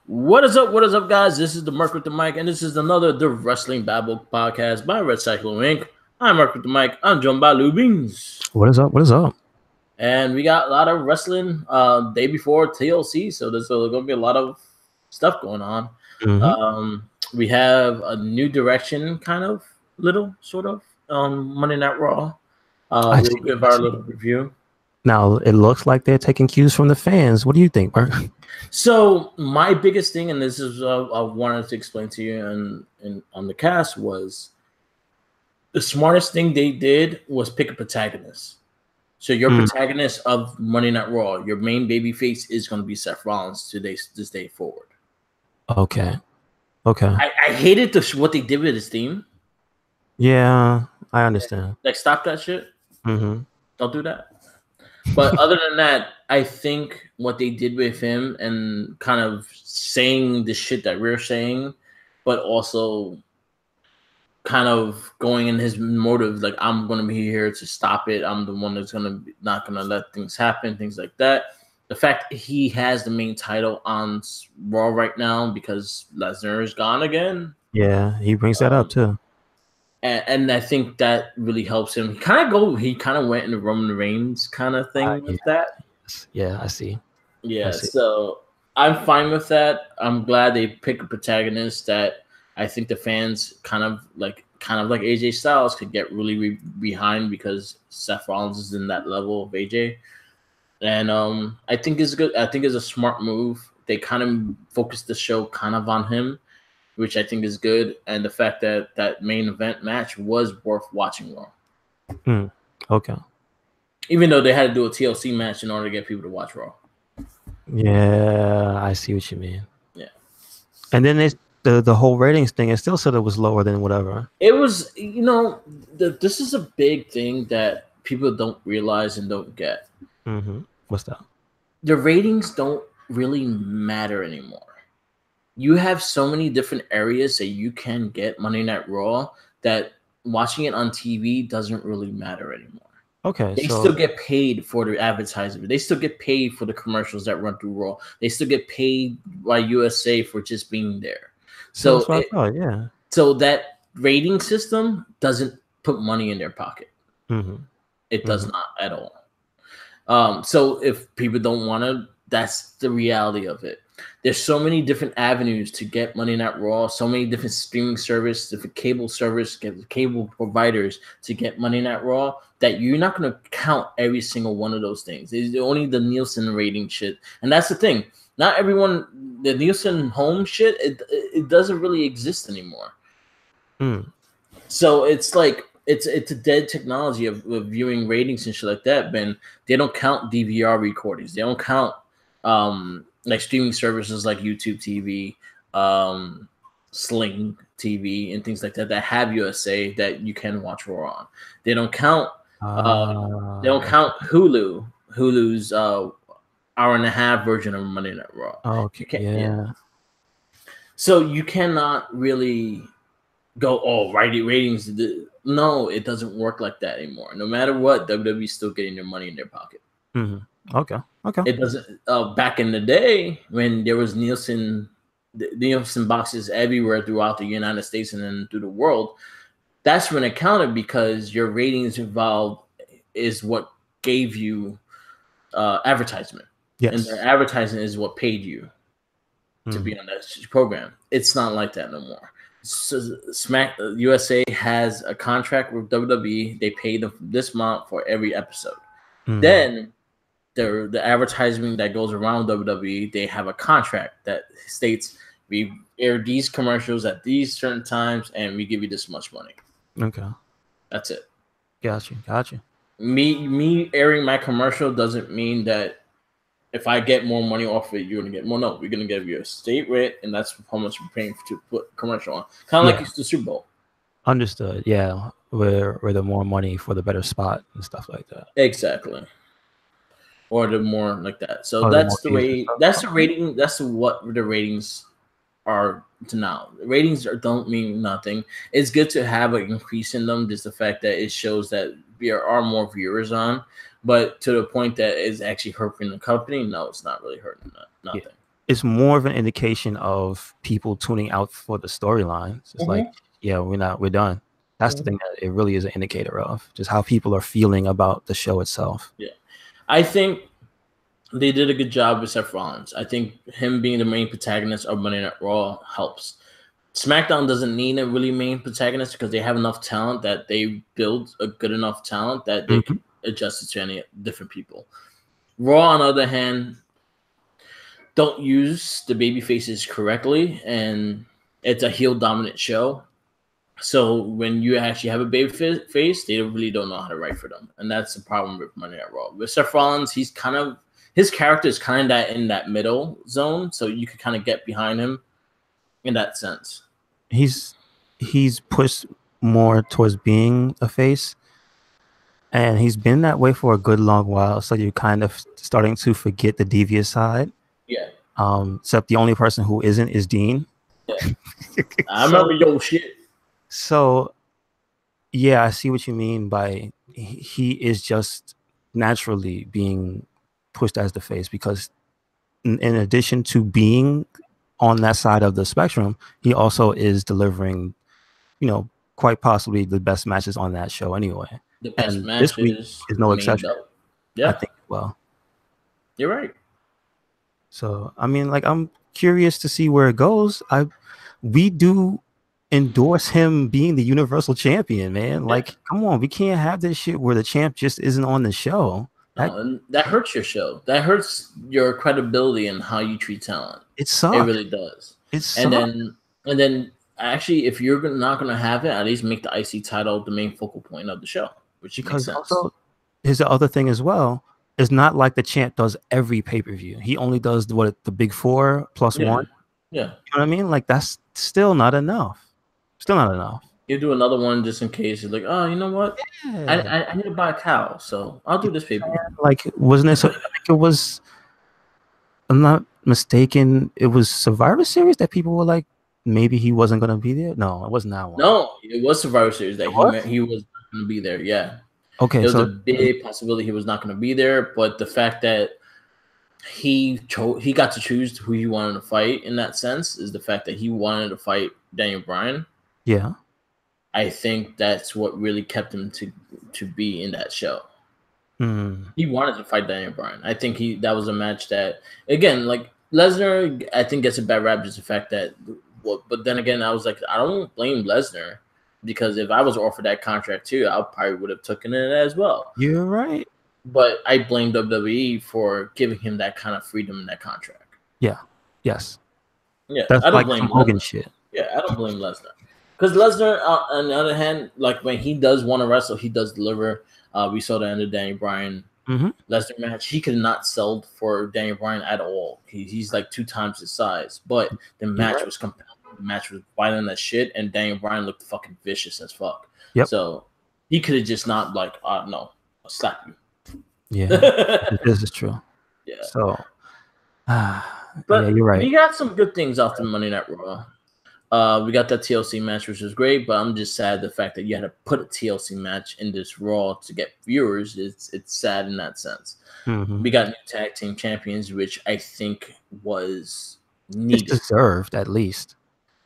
What is up? What is up, guys? This is the Merc with the Mic, and this is another The Wrestling Babble podcast by Red Cyclo Inc. I'm Merc with the Mic. I'm joined by Lou Beans. What is up? What is up? And we got a lot of wrestling day before TLC, so there's going to be a lot of stuff going on. We have a new direction, kind of, sort of, on Monday Night Raw. We'll give our little review. Now, it looks like they're taking cues from the fans. What do you think, Mark? So my biggest thing, and this is I wanted to explain to you and on the cast, was the smartest thing they did was pick a protagonist. So your protagonist of Monday Night Raw, your main babyface, is going to be Seth Rollins this day forward. Okay. I hated what they did with his theme. Yeah, I understand. Like, stop that shit. Don't do that. But other than that, I think what they did with him and kind of saying the shit that we're saying, but also kind of going in his motive, like, I'm going to be here to stop it. I'm the one that's not going to let things happen, things like that. The fact he has the main title on Raw right now because Lesnar is gone again. Yeah, he brings that up too. And I think that really helps him. He kind of went in the Roman Reigns kind of thing with that. Yeah, I see. Yeah, so I'm fine with that. I'm glad they pick a protagonist that I think the fans kind of like AJ Styles could get really behind because Seth Rollins is in that level of AJ. And I think it's good. I think it's a smart move. They kind of focused the show kind of on him, which I think is good, and the fact that that main event match was worth watching Raw. Okay. Even though they had to do a TLC match in order to get people to watch Raw. Yeah, I see what you mean. Yeah. And then the whole ratings thing, it still said it was lower than whatever. It was, this is a big thing that people don't realize and don't get. What's that? The ratings don't really matter anymore. You have so many different areas that you can get Monday Night Raw that watching it on TV doesn't really matter anymore. Okay. They still get paid for the advertisement. They still get paid for the commercials that run through Raw. They still get paid by USA for just being there. So that's what I thought, yeah. So that rating system doesn't put money in their pocket. It does not at all. So if people don't want to, that's the reality of it. There's so many different avenues to get Monday Night Raw, so many different streaming service, different cable providers to get Monday Night Raw that you're not going to count every single one of those things. It's only the Nielsen rating shit. And that's the thing. Not everyone, the Nielsen home shit, it doesn't really exist anymore. So it's like, it's a dead technology of viewing ratings and shit like that, Ben. They don't count DVR recordings. They don't count like streaming services like YouTube TV, Sling TV, and things like that have USA that you can watch Raw on. They don't count. They don't count Hulu. Hulu's hour-and-a-half version of Monday Night Raw. Yeah. So you cannot really go, ratings. No, it doesn't work like that anymore. No matter what, WWE's still getting their money in their pocket. Okay. It doesn't. Back in the day when there was Nielsen boxes everywhere throughout the United States and then through the world, that's when it counted because your ratings involved is what gave you advertisement. Yes. And the advertising is what paid you to be on that program. It's not like that no more. So USA has a contract with WWE. They pay them this amount for every episode. Then the advertising that goes around WWE, they have a contract that states we air these commercials at these certain times and we give you this much money. Okay. That's it. Got you. Me airing my commercial doesn't mean that if I get more money off it, you're gonna get more. No, we're gonna give you a state rate, and that's how much we're paying to put commercial on. Kind of like it's the Super Bowl. Understood. Yeah, where the more money for the better spot and stuff like that. Exactly. Or the more like that. So that's the way. That's the rating. That's what the ratings are to now. Ratings don't mean nothing. It's good to have an increase in them. Just the fact that it shows that there are more viewers on. But to the point that it's actually hurting the company, no, it's not really hurting nothing. it's more of an indication of people tuning out for the storylines. It's like, yeah, we're done. That's the thing that it really is an indicator of, just how people are feeling about the show itself. Yeah, I think they did a good job with Seth Rollins. I think him being the main protagonist of Monday Night Raw helps. SmackDown doesn't need a really main protagonist because they have enough talent that they build a good enough talent that they can adjust it to any different people. Raw, on the other hand, don't use the baby faces correctly, and it's a heel dominant show. So when you actually have a baby face, they really don't know how to write for them, and that's the problem with Monday Night Raw. With Seth Rollins, his character is kind of in that middle zone, so you could kind of get behind him in that sense. He's pushed more towards being a face, and he's been that way for a good long while. So you're kind of starting to forget the devious side. Yeah. Except the only person who isn't is Dean. Yeah. I remember your shit. So, yeah, I see what you mean by he is just naturally being pushed as the face because in addition to being on that side of the spectrum, he also is delivering, quite possibly the best matches on that show anyway. The best and matches this week is no exception. Yeah. I think, well. You're right. So, I mean, like, I'm curious to see where it goes. We do endorse him being the Universal Champion, man. Yeah. Like, come on, we can't have this shit where the champ just isn't on the show. That hurts your show. That hurts your credibility and how you treat talent. It sucks. It really does. It sucks. And then actually, if you're not going to have it, at least make the IC title the main focal point of the show, which makes sense. Also, here's the other thing as well. It's not like the champ does every pay-per-view. He only does the Big Four plus one. Yeah. You know what I mean? Like, that's still not enough. Still not enough. You do another one just in case. You're like, oh, you know what? Yeah. I need to buy a cow, so I'll do this pay-per-view. Like, wasn't it? I think it was. I'm not mistaken. It was Survivor Series that people were like, maybe he wasn't going to be there. No, it wasn't that one. No, it was Survivor Series that he was not going to be there. Yeah. Okay, there was a big possibility he was not going to be there, but the fact that he got to choose who he wanted to fight in that sense is the fact that he wanted to fight Daniel Bryan. Yeah, I think that's what really kept him to be in that show. He wanted to fight Daniel Bryan. I think that was a match that, again, like Lesnar, I think gets a bad rap just the fact that. But then again, I was like, I don't blame Lesnar. Because if I was offered that contract too, I probably would have taken it as well. You're right. But I blame WWE for giving him that kind of freedom in that contract. Yeah. Yes. Yeah. That's I don't like blame Hogan shit. Yeah, I don't blame Lesnar. Because Lesnar, on the other hand, like when he does want to wrestle, he does deliver. We saw the end of Daniel Bryan Lesnar match. He could not sell for Daniel Bryan at all. He's like 2 times his size. But the match was compelling. The match was violent as shit, and Daniel Bryan looked fucking vicious as fuck. Yep. So he could have just not like, no, I'll slap you. Yeah, this is true. Yeah. So, but yeah, you're right. We got some good things off the Monday Night Raw. We got that TLC match, which was great, but I'm just sad the fact that you had to put a TLC match in this Raw to get viewers. It's sad in that sense. We got new tag team champions, which I think was needed. It's deserved, at least.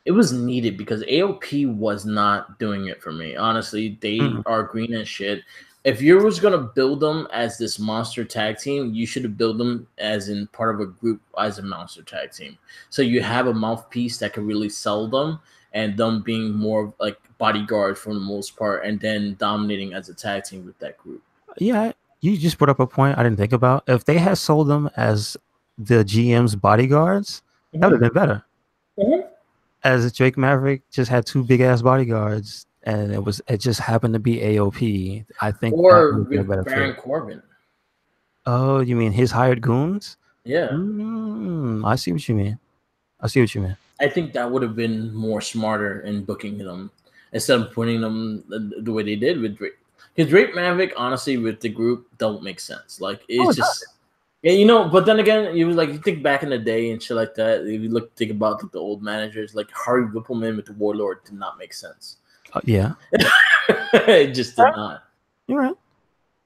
It was needed because AOP was not doing it for me. Honestly, they are green as shit. If you was going to build them as this monster tag team, you should have built them as in part of a group as a monster tag team. So you have a mouthpiece that can really sell them and them being more like bodyguards for the most part and then dominating as a tag team with that group. Yeah, you just brought up a point I didn't think about. If they had sold them as the GM's bodyguards, that would have been better. As Drake Maverick just had 2 big ass bodyguards, and it just happened to be AOP. I think, or with Baron Corbin. Oh, you mean his hired goons? Yeah, I see what you mean. I think that would have been more smarter in booking them instead of putting them the way they did with Drake. Because Drake Maverick, honestly, with the group, don't make sense. Like it's just. Yeah, but then again, you think back in the day and shit like that. If you think about the old managers, like Harvey Whippleman with the Warlord did not make sense. Yeah, it just did not. You're right.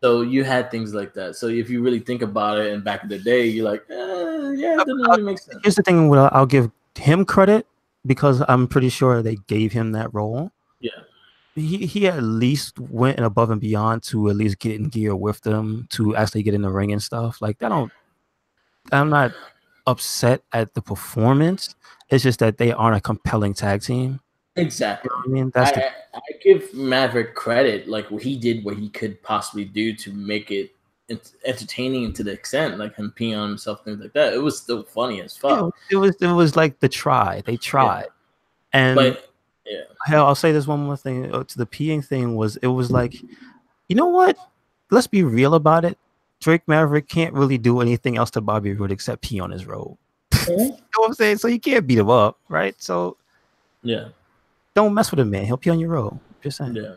So you had things like that. So if you really think about it, and back in the day, you're like, yeah, it didn't really make sense. Here's the thing: I'll give him credit because I'm pretty sure they gave him that role. Yeah. He at least went above and beyond to at least get in gear with them to actually get in the ring and stuff. Like I'm not upset at the performance. It's just that they aren't a compelling tag team. Exactly. You know what I mean, I give Maverick credit, like he did what he could possibly do to make it entertaining to the extent, like him peeing on himself, things like that. It was still funny as fuck. It was like they tried, and but yeah, hell, I'll say this one more thing to the peeing thing it was like, you know what? Let's be real about it. Drake Maverick can't really do anything else to Bobby Roode except pee on his robe. You know what I'm saying? So you can't beat him up, right? So yeah, don't mess with him, man. He'll pee on your robe. Just saying. yeah.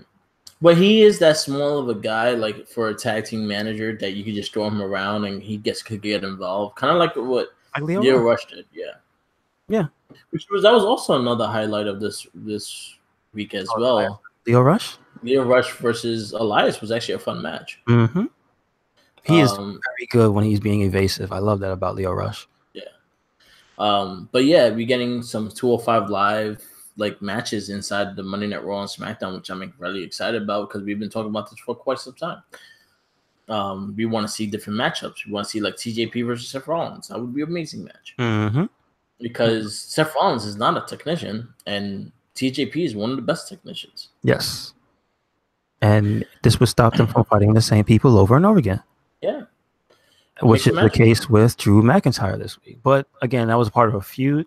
But he is that small of a guy, like for a tag team manager, that you could just throw him around and he could get involved, kind of like what Leo Rush did. Yeah. That was also another highlight of this week as well. Leo Rush versus Elias was actually a fun match. Mm-hmm. He is very good when he's being evasive. I love that about Leo Rush. Yeah. But yeah, we're getting some 205 Live like matches inside the Monday Night Raw and SmackDown, which I'm really excited about because we've been talking about this for quite some time. We want to see different matchups. We want to see like TJP versus Seth Rollins. That would be an amazing match. Mm-hmm. Because Seth Rollins is not a technician, and TJP is one of the best technicians. Yes. And this would stop them from fighting the same people over and over again. Yeah. Which is the case with Drew McIntyre this week. But again, that was part of a feud.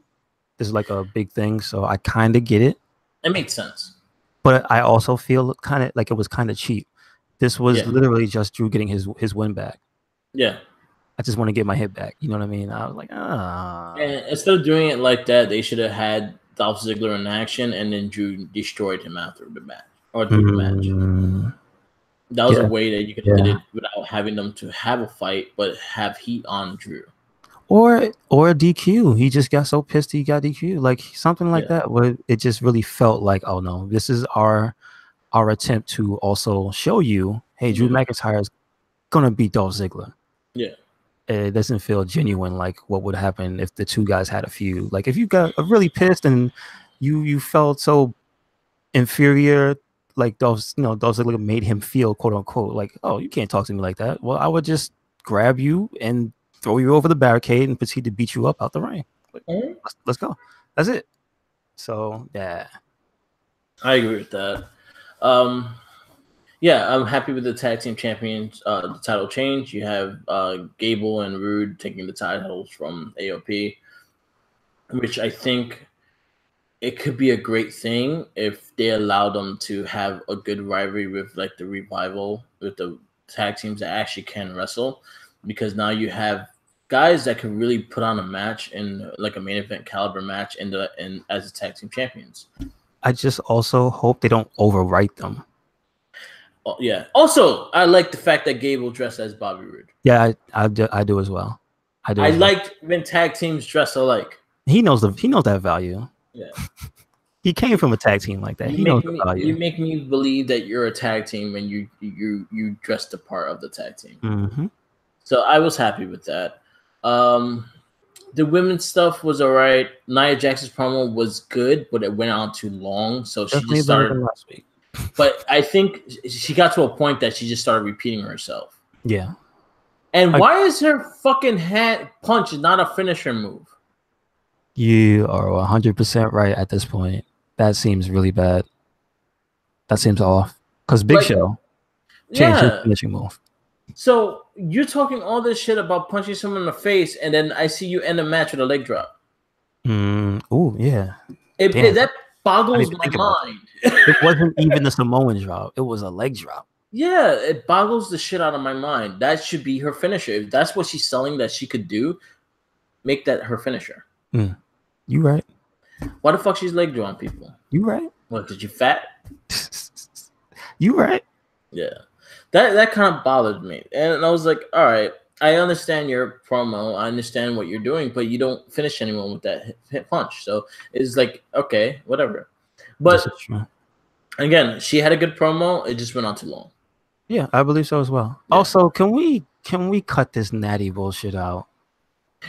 This is like a big thing, so I kind of get it. It makes sense. But I also feel kind of like it was kind of cheap. This was literally just Drew getting his win back. Yeah. I just want to get my hit back. You know what I mean? I was like, And instead of doing it like that, they should have had Dolph Ziggler in action and then Drew destroyed him after the match or through the match. That was a way that you could have did it without having them to have a fight, but have heat on Drew. Or DQ. He just got so pissed he got DQ. Like something like that, where it just really felt like, oh no, this is our attempt to also show you, hey, Drew McIntyre is gonna beat Dolph Ziggler. Yeah. It doesn't feel genuine like what would happen if the two guys had a feud. Like if you got really pissed and you felt so inferior, like Dolph Ziggler made him feel, quote unquote, like, oh, you can't talk to me like that. Well, I would just grab you and throw you over the barricade and proceed to beat you up out the ring. Like, let's go. That's it. So yeah, I agree with that. Yeah, I'm happy with the tag team champions, the title change. You have Gable and Rude taking the titles from AOP, which I think it could be a great thing if they allow them to have a good rivalry with like the Revival, with the tag teams that actually can wrestle, because now you have guys that can really put on a match in like a main event caliber match in as the tag team champions. I just also hope they don't overwrite them. Oh, yeah. Also, I like the fact that Gable dressed as Bobby Roode. Yeah, I do as well. I liked when tag teams dress alike. He knows that value. Yeah. He came from a tag team like that. He knows the value. You make me believe that you're a tag team when you dress the part of the tag team. Mm-hmm. So I was happy with that. The women's stuff was all right. Nia Jax's promo was good, but it went on too long. So she just started last week. But I think she got to a point that she just started repeating herself. Yeah. And why is her fucking hand punch not a finisher move? You are 100% right at this point. That seems really bad. That seems off. Because Big Show changed his finishing move. So you're talking all this shit about punching someone in the face, and then I see you end a match with a leg drop. Oh, yeah. That boggles my mind. It wasn't even the Samoan drop. It was a leg drop. Yeah, it boggles the shit out of my mind. That should be her finisher. If that's what she's selling that she could do, make that her finisher. You right. Why the fuck she's leg drawing people? You right. What, did you fat? You right. Yeah. That kind of bothered me. And I was like, all right, I understand your promo. I understand what you're doing, but you don't finish anyone with that hit punch. So it's like, okay, whatever. But again, she had a good promo. It just went on too long. Yeah, I believe so as well. Yeah. Also, can we cut this natty bullshit out?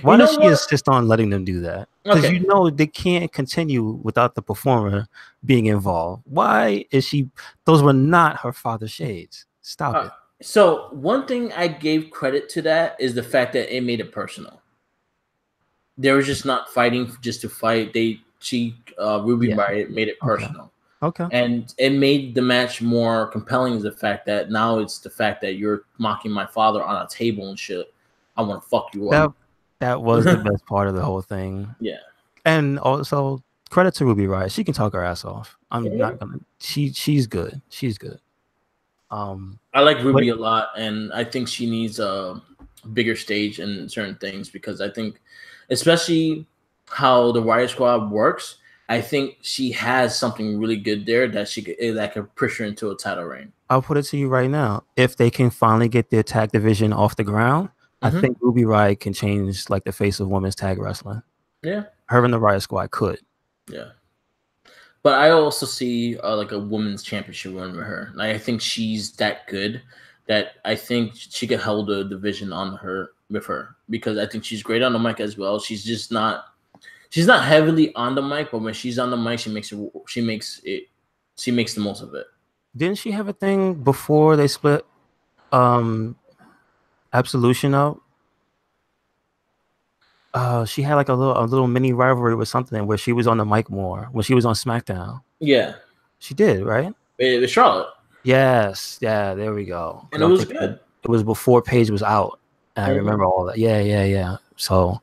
Why You does know she what? insist on letting them do that? Because Okay. they can't continue without the performer being involved. Why is she? Those were not her father's shades. Stop it. So one thing I gave credit to that is the fact that it made it personal. They were just not fighting just to fight. Ruby Yeah. Riott made it Okay. personal. Okay. And it made the match more compelling. Is the fact that now it's the fact that you're mocking my father on a table and shit. I want to fuck you up. That was the best part of the whole thing. Yeah. And also credit to Ruby Riott. She can talk her ass off. I'm Mm-hmm. not gonna. She's good. She's good. I like But Ruby a lot, and I think she needs a bigger stage in certain things because I think, especially how the Riot Squad works, I think she has something really good there that could push her into a title reign. I'll put it to you right now. If they can finally get their tag division off the ground, I Mm-hmm. think Ruby Riott can change like the face of women's tag wrestling. Yeah. Her and the Riot Squad could. Yeah. But I also see like a women's championship run with her. Like I think she's that good that I think she could hold a division on her with her because I think she's great on the mic as well. She's not heavily on the mic, but when she's on the mic, she makes the most of it. Didn't she have a thing before they split Absolution up? She had like a little mini rivalry with something where she was on the mic more when she was on SmackDown. Yeah, She did, right? with Charlotte, Yes. Yeah, there we go. and Because it I'm was thinking good. it was before Paige was out. And I remember all that. Yeah. So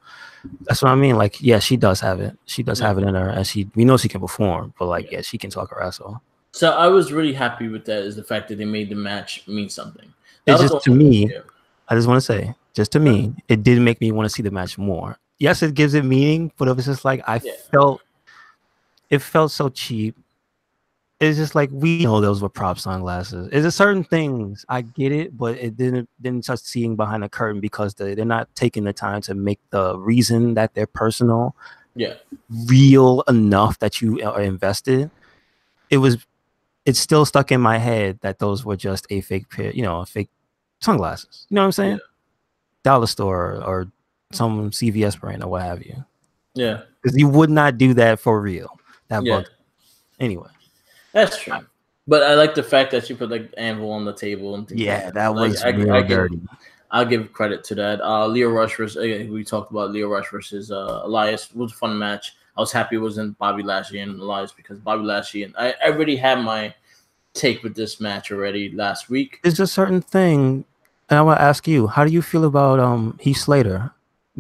that's what I mean. Like, yeah, she does have it. She does have it in her, and we know she can perform. But like, yeah, she can talk her ass off. So I was really happy with that. Is the fact that they made the match mean something. That It's was just the to only me. I just want to say, just to me, it did make me want to see the match more. Yes, it gives it meaning, but it was just like it felt so cheap. It's just like we know those were prop sunglasses. It's just certain things I get it, but it didn't start seeing behind the curtain because they're not taking the time to make the reason that they're personal, real enough that you are invested. It's still stuck in my head that those were just a fake pair, fake sunglasses. You know what I'm saying? Dollar store or some CVS brand or what have you. Yeah, because you would not do that for real. That bugs. Anyway, that's true. But I like the fact that you put like anvil on the table and things like that. That was real dirty. I'll give credit to that. Leo Rush versus we talked about Leo Rush versus Elias. It was a fun match. I was happy it wasn't Bobby Lashley and Elias because Bobby Lashley and I already had my take with this match already last week. There's a certain thing, and I want to ask you, how do you feel about Heath Slater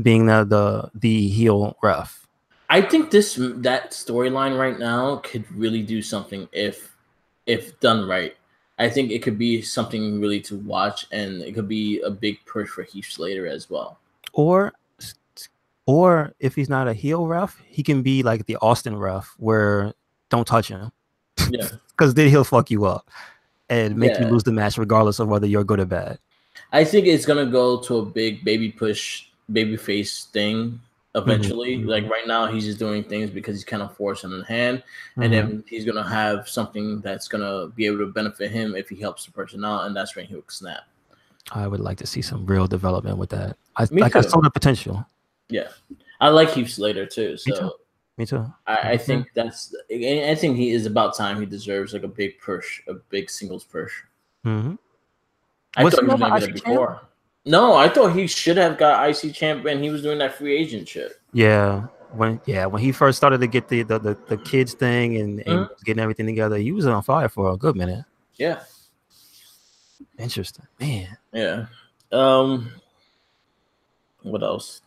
being the heel ref? I think that storyline right now could really do something if done right. I think it could be something really to watch, and it could be a big push for Heath Slater as well. Or if he's not a heel ref, he can be like the Austin ref, where don't touch him. Yeah, because then he'll fuck you up and make you lose the match, regardless of whether you're good or bad. I think it's gonna go to a big baby face thing eventually. Mm-hmm. Like right now, he's just doing things because he's kind of forcing in hand, and then he's gonna have something that's gonna be able to benefit him if he helps the person out, and that's when he'll snap. I would like to see some real development with that. I saw the potential. Yeah, I like Heath Slater too. So me too. I think I think he is about time. He deserves like a big push, a big singles push. Mm-hmm. I thought he was gonna get it before. Champ? No, I thought he should have got IC champ when he was doing that free agent shit. Yeah, when he first started to get the kids thing and getting everything together, he was on fire for a good minute. Yeah. Interesting, man. Yeah. What else?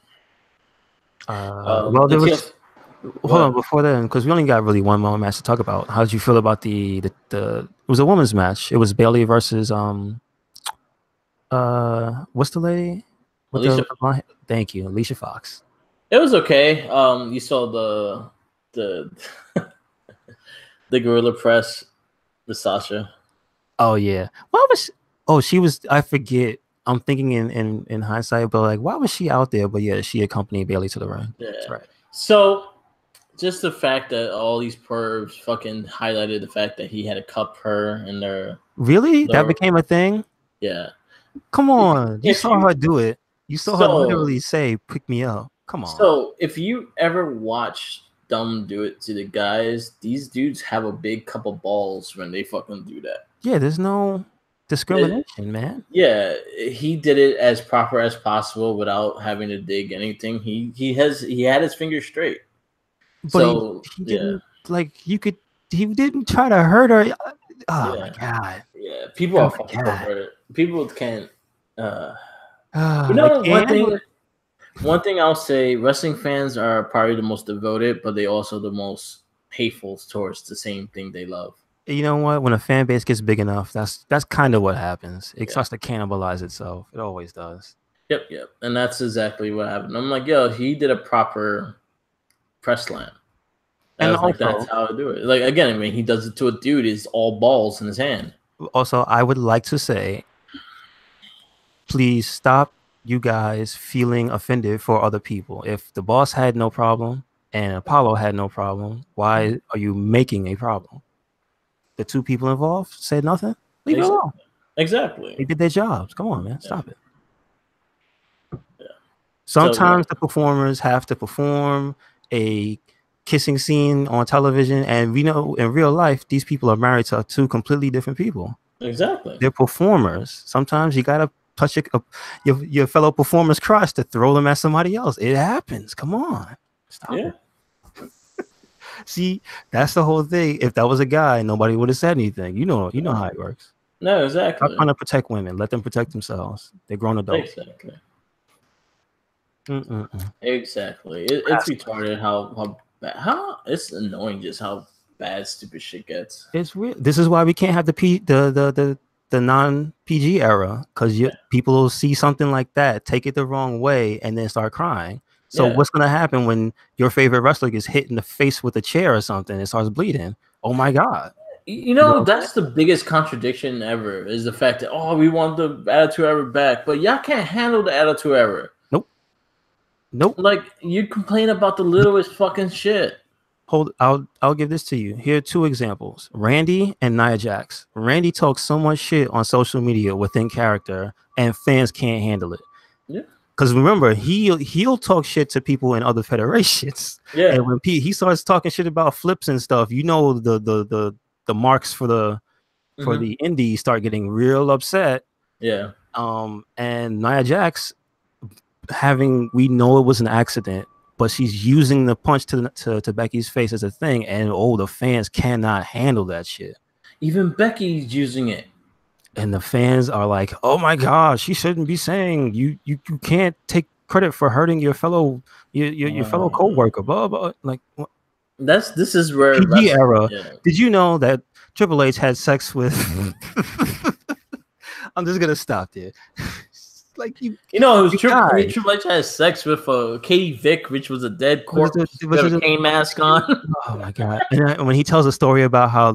Well, there was. Hold on, before then, because we only got really one more match to talk about. How did you feel about the it was a women's match? It was Bailey versus what's the lady? Thank you, Alicia Fox. It was okay. You saw the the gorilla press with Sasha. Oh yeah. Why was she was I forget. I'm thinking in hindsight, but like why was she out there? But yeah, she accompanied Bailey to the ring. Yeah. That's right. So just the fact that all these pervs fucking highlighted the fact that he had to cup her and their that became a thing. Yeah. Come on. You saw her do it. You saw her literally say, "Pick me up." Come on. So if you ever watch them do it to the guys, these dudes have a big cup of balls when they fucking do that. Yeah, there's no discrimination, man. Yeah, he did it as proper as possible without having to dig anything. He had his fingers straight. But so he didn't he didn't try to hurt her. Oh my god. Yeah, people are fucking perverted. People can't one thing I'll say, wrestling fans are probably the most devoted, but they also the most hateful towards the same thing they love. You know what? When a fan base gets big enough, that's kind of what happens. It starts to cannibalize itself. It always does. Yep. And that's exactly what happened. I'm like, yo, he did a proper press slam. And also, that's how I do it. Like, again, I mean, he does it to a dude. It's all balls in his hand. Also, I would like to say, please stop you guys feeling offended for other people. If the boss had no problem and Apollo had no problem, why are you making a problem? The two people involved said nothing. Leave it alone. Exactly. They did their jobs. Come on, man. Stop it. Yeah. Sometimes the performers have to perform a kissing scene on television, and we know in real life these people are married to two completely different people. Exactly. They're performers. Sometimes you gotta touch your fellow performer's crotch to throw them at somebody else. It happens. Come on. Stop it. See, that's the whole thing. If that was a guy, nobody would have said anything. You know how it works. No, exactly. I'm trying to protect women. Let them protect themselves. They're grown adults. Exactly. Exactly. It's retarded how it's annoying just how bad stupid shit gets. It's weird. This is why we can't have the non-PG era, because people will see something like that, take it the wrong way, and then start crying. So what's going to happen when your favorite wrestler gets hit in the face with a chair or something and starts bleeding? Oh my God. You know that's the biggest contradiction ever, is the fact that, we want the Attitude Era back, but y'all can't handle the Attitude Era. Nope. Like, you complain about the littlest fucking shit. I'll give this to you. Here are two examples. Randy and Nia Jax. Randy talks so much shit on social media within character, and fans can't handle it. Yeah. Because remember, he'll talk shit to people in other federations. Yeah. And when he starts talking shit about flips and stuff, the marks for the indies start getting real upset. Yeah. And Nia Jax, we know it was an accident, but she's using the punch to Becky's face as a thing, and the fans cannot handle that shit. Even Becky's using it. And the fans are like, "Oh my God, she shouldn't be saying you can't take credit for hurting your fellow co-worker." Blah blah. Like, this is where PG era. Yeah. Did you know that Triple H had sex with? I'm just gonna stop there. Like it was Triple H had sex with Katie Vick, which was a dead corpse with a Kane mask on. Oh my God! And when he tells a story about how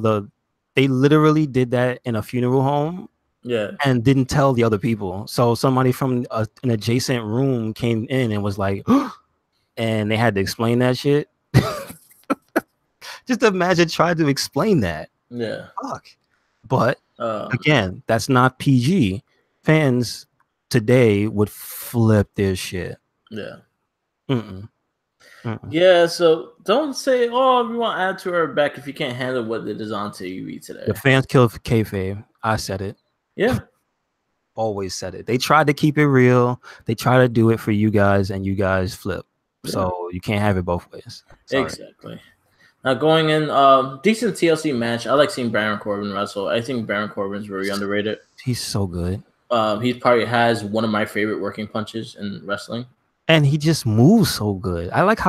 they literally did that in a funeral home, and didn't tell the other people. So somebody from an adjacent room came in and was like, and they had to explain that shit. Just imagine trying to explain that. Yeah. Fuck. But again, that's not PG. Fans today would flip their shit. Yeah. Yeah, so don't say, we want Attitude Era back if you can't handle what it is on TV today. The fans killed kayfabe. I said it. Yeah. Always said it. They tried to keep it real. They try to do it for you guys, and you guys flip. Yeah. So you can't have it both ways. Sorry. Exactly. Now going in, decent TLC match. I like seeing Baron Corbin wrestle. I think Baron Corbin's very underrated. He's so good. He probably has one of my favorite working punches in wrestling. And he just moves so good. I like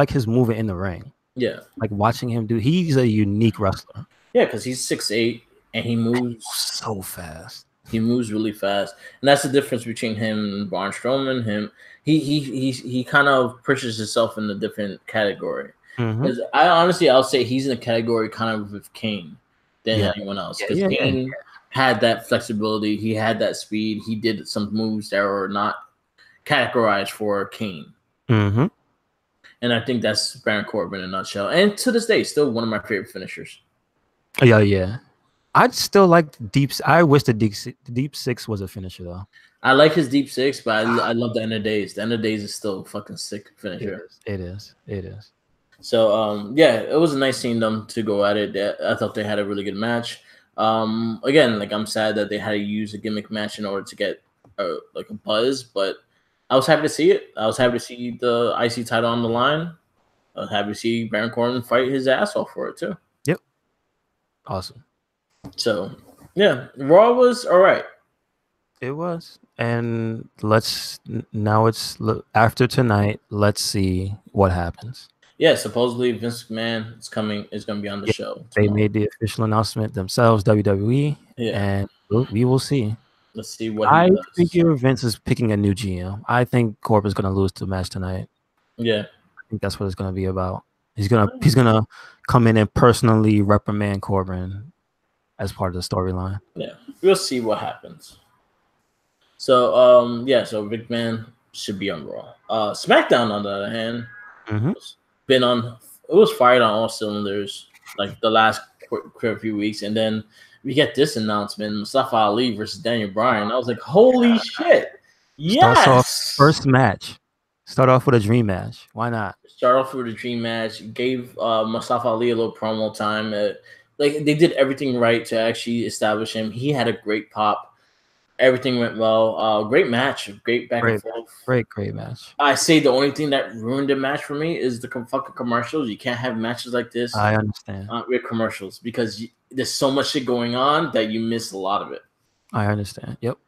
his movement in the ring. Yeah. Like watching him he's a unique wrestler. Yeah, because he's 6'8" and he moves so fast. He moves really fast. And that's the difference between him and Braun Strowman. He kind of pushes himself in a different category. Because I'll say he's in a category kind of with Kane than anyone else. Because Kane had that flexibility, he had that speed, he did some moves that were not categorized for Kane. And I think that's Baron Corbin in a nutshell. And to this day, still one of my favorite finishers. Yeah. I'd still like deep. I wish the deep six was a finisher though. I like his deep six, but I love the end of days. The end of days is still a fucking sick finisher. It is. So yeah, it was a nice seeing them to go at it. I thought they had a really good match. Again, like I'm sad that they had to use a gimmick match in order to get like a buzz, but I was happy to see it. I was happy to see the IC title on the line. I was happy to see Baron Corbin fight his ass off for it too. Yep. Awesome. So yeah, Raw was all right. It was, and now it's after tonight. Let's see what happens. Yeah, supposedly Vince McMahon is going to be on the show tomorrow. They made the official announcement themselves, WWE, and we will see. Let's see what he does. I think Vince is picking a new GM. I think Corbin's going to lose the match tonight. Yeah, I think that's what it's going to be about. He's gonna come in and personally reprimand Corbin as part of the storyline. Yeah, we'll see what happens. So so Big Man should be on Raw. SmackDown, on the other hand, it was fired on all cylinders like the last few weeks, and then we get this announcement: Mustafa Ali versus Daniel Bryan. I was like, holy shit! Yes. Starts off first match. Start off with a dream match. Why not? Start off with a dream match. Gave Mustafa Ali a little promo time. Like they did everything right to actually establish him. He had a great pop. Everything went well. Great match. Great back and forth. Great match. I say the only thing that ruined the match for me is the fucking commercials. You can't have matches like this. I understand. With commercials because there's so much shit going on that you miss a lot of it. I understand. Yep.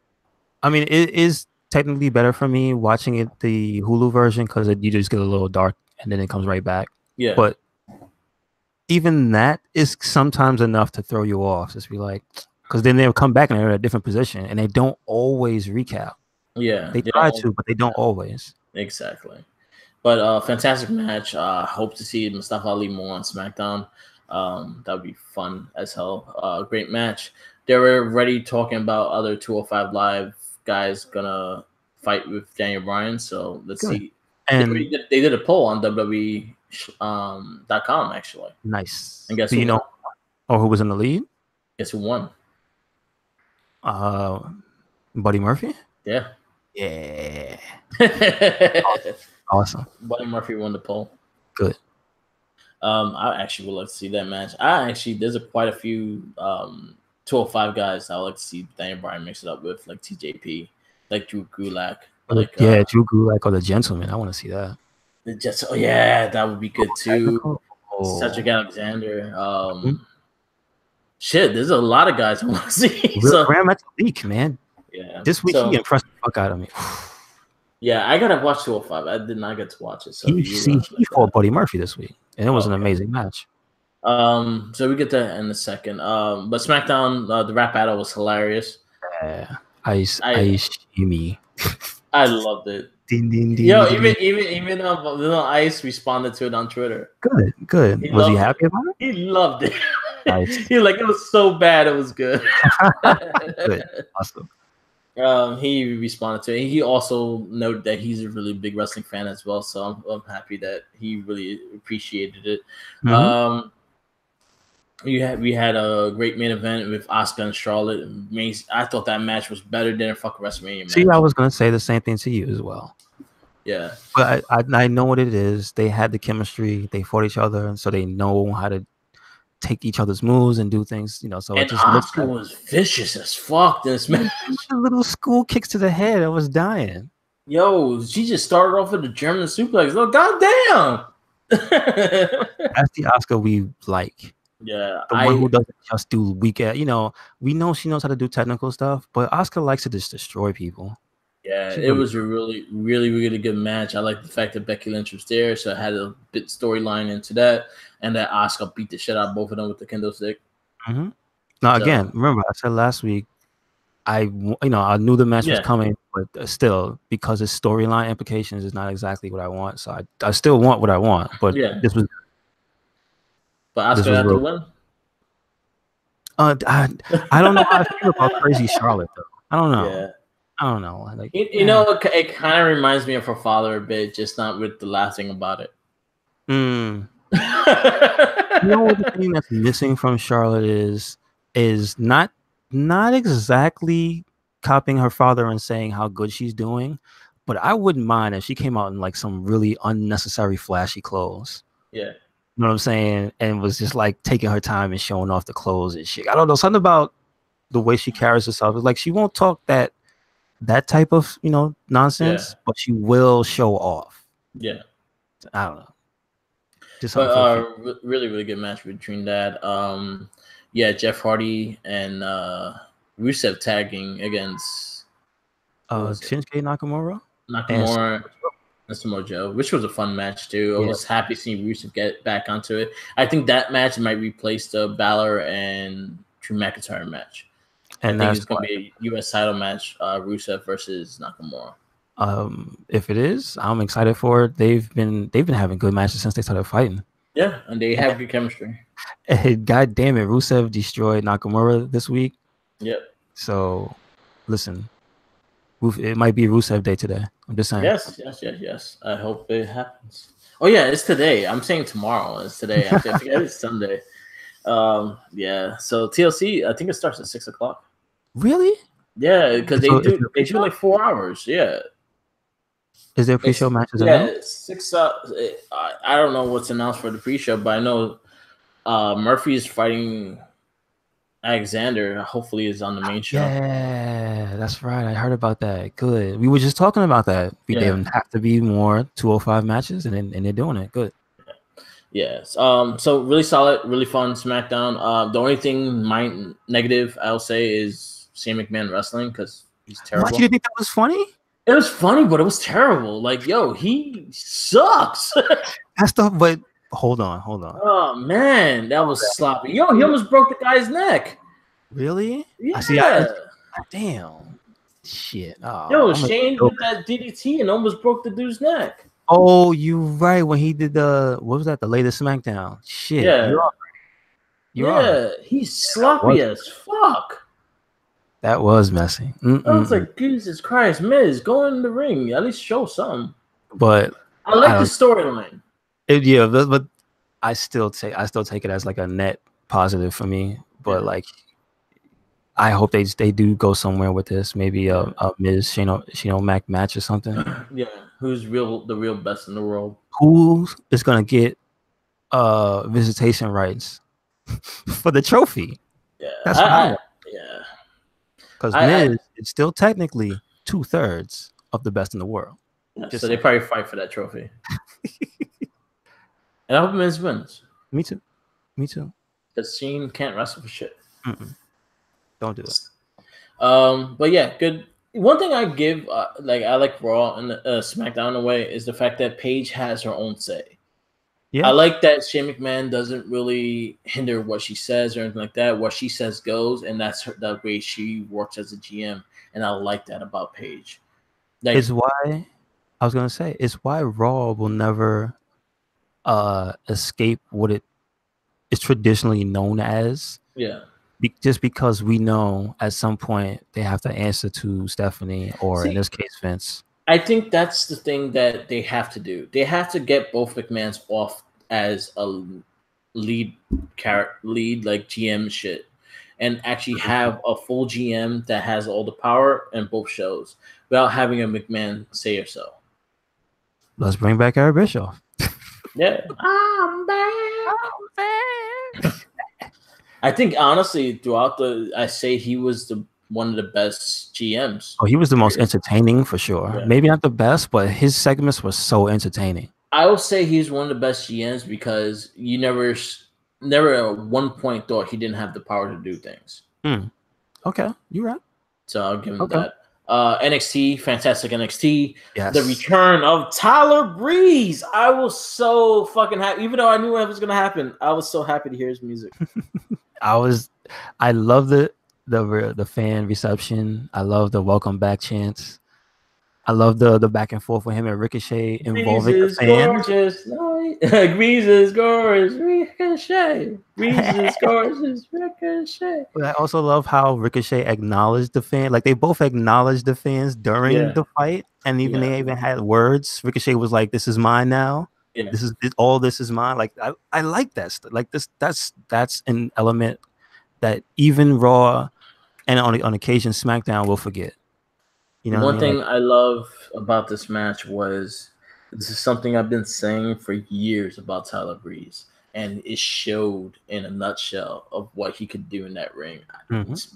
I mean, it is technically better for me watching it the Hulu version because you just get a little dark and then it comes right back. Yeah. But even that is sometimes enough to throw you off. Just be like, because then they'll come back and they're in a different position and they don't always recap. Yeah. They try to, but they don't always. Exactly. But fantastic match. Hope to see Mustafa Ali more on SmackDown. That would be fun as hell. Great match. They were already talking about other 205 Live guys gonna fight with Daniel Bryan. So let's see. And they did a poll on WWE.com actually. Nice. And guess who who was in the lead? Guess who won? Buddy Murphy. Yeah. Awesome. Buddy Murphy won the poll. Good. I actually would like to see that match. There's quite a few 205 guys I would like to see Daniel Bryan mix it up with, like TJP, like Drew Gulak. Drew Gulak or the Gentleman. I want to see that. That would be good too. Cedric Alexander. Shit, there's a lot of guys I want to see. Graham at the week, man. Yeah. This week he impressed the fuck out of me. Yeah, I gotta watch 205. I did not get to watch it. So he fought Buddy Murphy this week, and it was an amazing match. So we get that in a second. But SmackDown, the rap battle was hilarious. Ice Jimmy. I loved it. Ding, ding, ding, Yo, ding, even little Ice responded to it on Twitter. Good. Was he happy about it? He loved it. Nice. He was like, it was so bad, it was good. Good. Awesome. He responded to it. He also noted that he's a really big wrestling fan as well. So I'm happy that he really appreciated it. We had a great main event with Asuka and Charlotte. I thought that match was better than a fucking WrestleMania match. See, I was gonna say the same thing to you as well. Yeah, but I know what it is. They had the chemistry. They fought each other, and so they know how to take each other's moves and do things. So and it just Asuka was vicious as fuck in this match. Little school kicks to the head. I was dying. Yo, she just started off with a German suplex. Oh, goddamn! That's the Asuka we like. Yeah, the one who doesn't just do weak. We know she knows how to do technical stuff, but Asuka likes to just destroy people. Yeah, it was a really, really, really good match. I like the fact that Becky Lynch was there, so I had a bit storyline into that, and that Asuka beat the shit out of both of them with the kendo stick. Now, again, remember I said last week, I knew the match was coming, but still, because its storyline implications is not exactly what I want, so I still want what I want, but this was. But Asuka had to win. I don't know how I feel about Crazy Charlotte though. I don't know. Yeah. I don't know. Like it kind of reminds me of her father a bit, just not with the laughing about it. You know what the thing that's missing from Charlotte is is not exactly copying her father and saying how good she's doing, but I wouldn't mind if she came out in like some really unnecessary flashy clothes. Yeah. You know what I'm saying? And was just like taking her time and showing off the clothes and shit. I don't know, something about the way she carries herself. It's like she won't talk that type of, nonsense, but she will show off. Yeah. I don't know. Just really, really good match between that. Jeff Hardy and Rusev tagging against Shinsuke Nakamura and Samoa Joe, which was a fun match too. I was happy seeing Rusev get back onto it. I think that match might replace the Balor and Drew McIntyre match. And I think it's going to be a U.S. title match, Rusev versus Nakamura. If it is, I'm excited for it. They've been having good matches since they started fighting. Yeah, and they have good chemistry. God damn it, Rusev destroyed Nakamura this week. Yep. So, listen, it might be Rusev Day today. I'm just saying. Yes. I hope it happens. Oh yeah, it's today. I'm saying tomorrow. It's today. I forget it's Sunday. Yeah. So TLC, I think it starts at 6:00. Really? Yeah, because they do like 4 hours. Yeah. Is there pre-show matches? Yeah, 6. I don't know what's announced for the pre-show, but I know Murphy is fighting Alexander. Hopefully, is on the main show. Yeah, that's right. I heard about that. Good. We were just talking about that. There have to be more 205 matches, and they're doing it. Good. Yes. So really solid, really fun SmackDown. The only thing negative I'll say is Shane McMahon wrestling because he's terrible. What, you think that was funny? It was funny, but it was terrible. Like, yo, he sucks. But hold on. Oh man, that was sloppy. Yo, he almost broke the guy's neck. Really? Yeah. Damn. Shit. Oh, yo, Shane did that DDT and almost broke the dude's neck. Oh, you're right. When he did what was that? The latest SmackDown. Shit. Yeah. You're right. He's sloppy as fuck. That was messy. I was like, Jesus Christ, Miz, go in the ring. At least show something. But I like the storyline. Yeah, but I still take it as like a net positive for me. But like, I hope they do go somewhere with this. Maybe a Miz Shane Mac match or something. Yeah, who's the real best in the world? Who is gonna get visitation rights for the trophy? Yeah, that's right. Yeah, because Miz is still technically 2/3 of the best in the world. Yeah, so they probably fight for that trophy. And I hope Miz wins. Me too. Because Shane can't wrestle for shit. Don't do it. But yeah, good. One thing I give, I like Raw and SmackDown in a way, is the fact that Paige has her own say. Yeah. I like that Shane McMahon doesn't really hinder what she says or anything like that. What she says goes, and that's the way she works as a GM. And I like that about Paige. It's why I was gonna say it's why Raw will never escape what it is traditionally known as. Yeah. Just because we know at some point they have to answer to Stephanie or in this case Vince. I think that's the thing that they have to do. They have to get both McMahons off as a lead like GM shit, and actually have a full GM that has all the power in both shows without having a McMahon say or so. Let's bring back Eric Bischoff. Yeah, I'm back. I think honestly, throughout I say he was one of the best GMs. Oh, he was the most entertaining for sure. Yeah. Maybe not the best, but his segments were so entertaining. I will say he's one of the best GMs because you never at one point thought he didn't have the power to do things. Okay, you're right. So I'll give him that. NXT, fantastic NXT. Yes. The return of Tyler Breeze. I was so fucking happy. Even though I knew it was going to happen, I was so happy to hear his music. I love the fan reception. I love the welcome back chants. I love the back and forth with him and Ricochet involving the fans. Breeze is gorgeous. Ricochet. Breeze is gorgeous. Ricochet. But I also love how Ricochet acknowledged the fan. Like they both acknowledged the fans during the fight, and even they even had words. Ricochet was like, "This is mine now. Yeah. This is mine." Like I like that stuff. Like that's an element that even Raw and on occasion SmackDown will forget. You know what I One mean? thing I love about this match was this is something I've been saying for years about Tyler Breeze, and it showed in a nutshell of what he could do in that ring.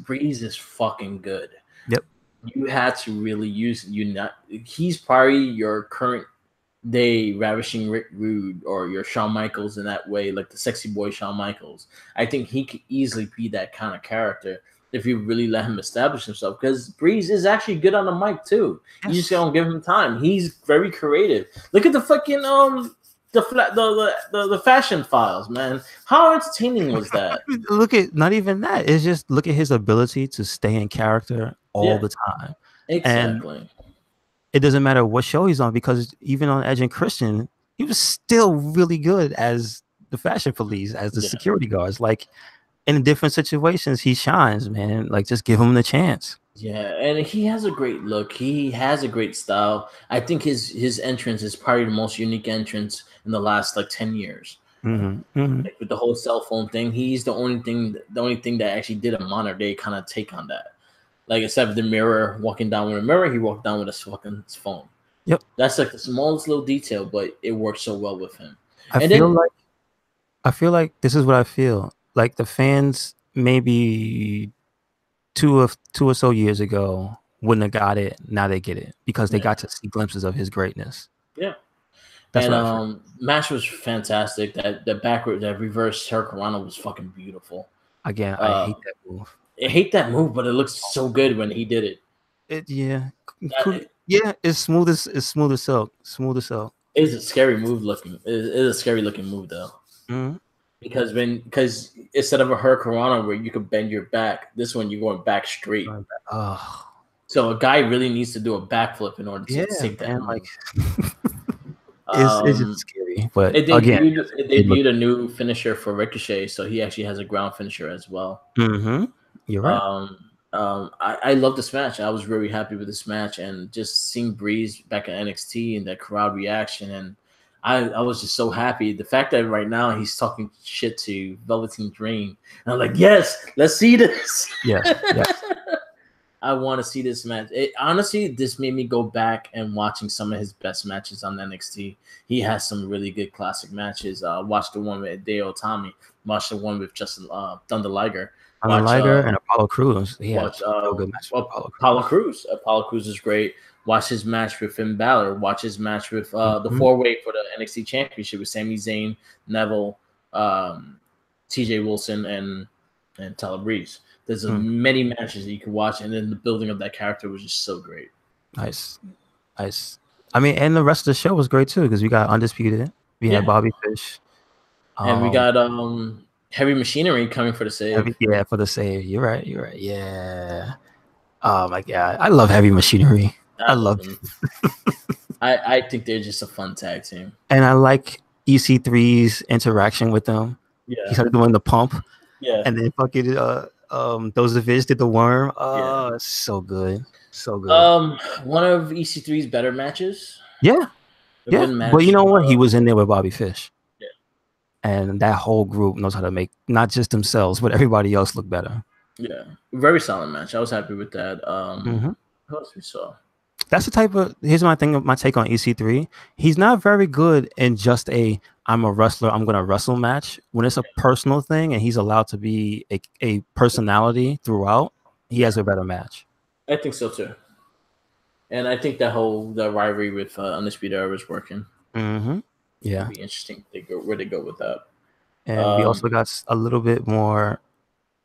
Breeze is fucking good. Yep. You had to really use he's probably your current day Ravishing Rick Rude or your Shawn Michaels in that way, like the sexy boy Shawn Michaels. I think he could easily be that kind of character if you really let him establish himself. Because Breeze is actually good on the mic too. Yes. You just don't give him time. He's very creative. Look at the fucking the fashion files, man. How entertaining was that? Look at not even that. It's just look at his ability to stay in character all the time. Exactly. And it doesn't matter what show he's on, because even on Edge and Christian, he was still really good as the fashion police, as the security guards. Like in different situations, he shines, man. Like just give him the chance. Yeah, and he has a great look. He has a great style. I think his entrance is probably the most unique entrance in the last like 10 years. Like with the whole cell phone thing, he's the only thing that actually did a modern day kind of take on that. Like except for the mirror, walking down with a mirror, he walked down with his fucking phone. Yep. That's like the smallest little detail, but it works so well with him. I feel like this is what I feel. Like the fans maybe two or so years ago wouldn't have got it. Now they get it because they got to see glimpses of his greatness. Yeah. That's and match was fantastic. That reverse Hurricanrana was fucking beautiful. Again, I hate that move. I hate that move, but it looks so good when he did it. It's smooth as silk. Smooth as silk. It's a scary move looking. It's a scary looking move though. Because instead of a Hurricanrana where you could bend your back, this one you're going back straight. So a guy really needs to do a backflip in order to take that move. Like it's just scary. But it debuted a new finisher for Ricochet, so he actually has a ground finisher as well. You're right. I love this match. I was really happy with this match, and just seeing Breeze back at NXT and that crowd reaction, and I was just so happy. The fact that right now he's talking shit to Velveteen Dream, and I'm like, yes, let's see this. Yes. I want to see this match. Honestly, this made me go back and watching some of his best matches on NXT. He has some really good classic matches. Watch the one with Hideo Itami. Watch the one with Justin Thunder Liger. And Apollo Crews. Watch Apollo Crews. Apollo Crews is great. Watch his match with Finn Balor. Watch his match with the 4-way for the NXT Championship with Sami Zayn, Neville, T.J. Wilson, and Tyler Breeze. There's many matches that you can watch, and then the building of that character was just so great. Nice. I mean, and the rest of the show was great too, because we got Undisputed. We had Bobby Fish. And we got Heavy Machinery coming for the save. For the save. You're right. Yeah. Oh my god, I love Heavy Machinery. I love them. I think they're just a fun tag team. And I like EC3's interaction with them. Yeah. He started doing the pump. Yeah. And then fucking those of his did the worm. So good. So good. One of EC3's better matches. Yeah. But you know what? He was in there with Bobby Fish. Yeah. And that whole group knows how to make not just themselves, but everybody else look better. Yeah. Very solid match. I was happy with that. What else we saw? That's the type of my take on EC3. He's not very good in just I'm a wrestler, I'm gonna wrestle match. When it's a personal thing and he's allowed to be a personality throughout, he has a better match. I think so too. And I think the rivalry with Undisputed Era is working. Yeah. It'll be interesting where they go with that. And we also got a little bit more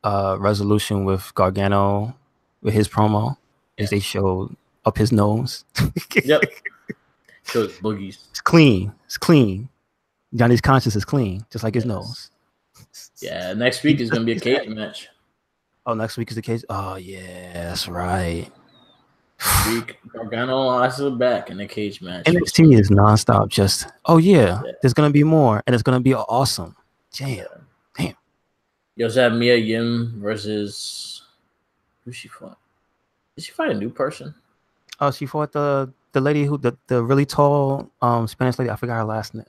resolution with Gargano with his promo as they showed up his nose. Yep. Shows boogies. It's clean. Johnny's conscience is clean, just like his nose. Yeah, next week is going to be a cage match. Oh, next week is the cage? Oh, yeah, that's right. Gargano has to back in the cage match. NXT is nonstop. Just there's going to be more, and it's going to be awesome. Damn. You also have Mia Yim versus who she fought? Did she fight a new person? Oh, she fought the lady who the really tall Spanish lady. I forgot her last name.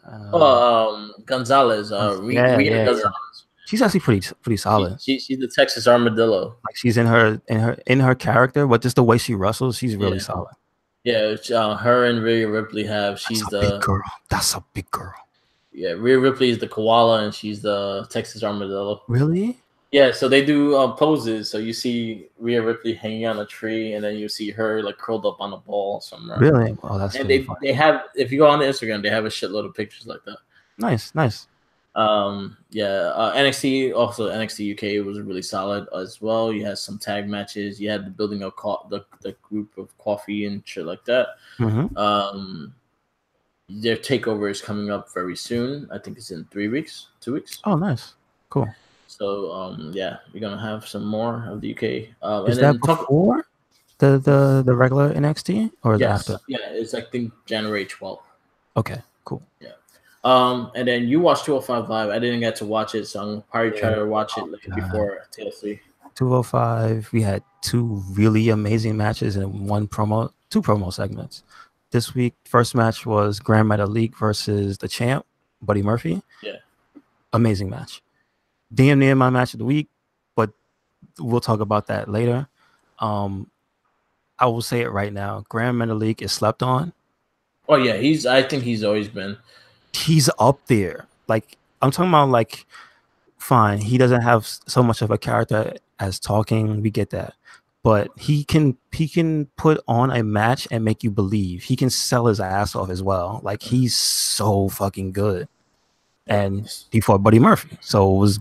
Gonzalez. Rita Gonzalez. She's actually pretty solid. She's the Texas Armadillo. Like she's in her character, but just the way she wrestles, she's really solid. Yeah, her and Rhea Ripley have. She's big girl. That's a big girl. Yeah, Rhea Ripley is the koala, and she's the Texas Armadillo. Really? Yeah, so they do poses. So you see Rhea Ripley hanging on a tree, and then you see her like curled up on a ball somewhere. Really? Oh, that's and really funny. They have, if you go on Instagram, they have a shitload of pictures like that. Nice. NXT UK was really solid as well. You had some tag matches. You had the building of the group of coffee and shit like that. Mm-hmm. Their takeover is coming up very soon. I think it's in 2 weeks. Oh, nice, cool. So we're gonna have some more of the UK. Is that before the regular NXT or is it after? Yeah, it's I think January 12th. Okay, cool. Yeah. And then you watched 205 Live. I didn't get to watch it, so I'm probably try to watch it before TLC. 205. We had 2 really amazing matches and 2 promo segments. This week, first match was Grand Metalik versus the champ, Buddy Murphy. Yeah. Amazing match. Damn near my match of the week, but we'll talk about that later. I will say it right now. Grand Metalik is slept on. Oh yeah, I think he's always been. He's up there. Like I'm talking about, like, fine, he doesn't have so much of a character as talking. We get that. But he can put on a match and make you believe. He can sell his ass off as well. Like he's so fucking good. And he fought Buddy Murphy, so it was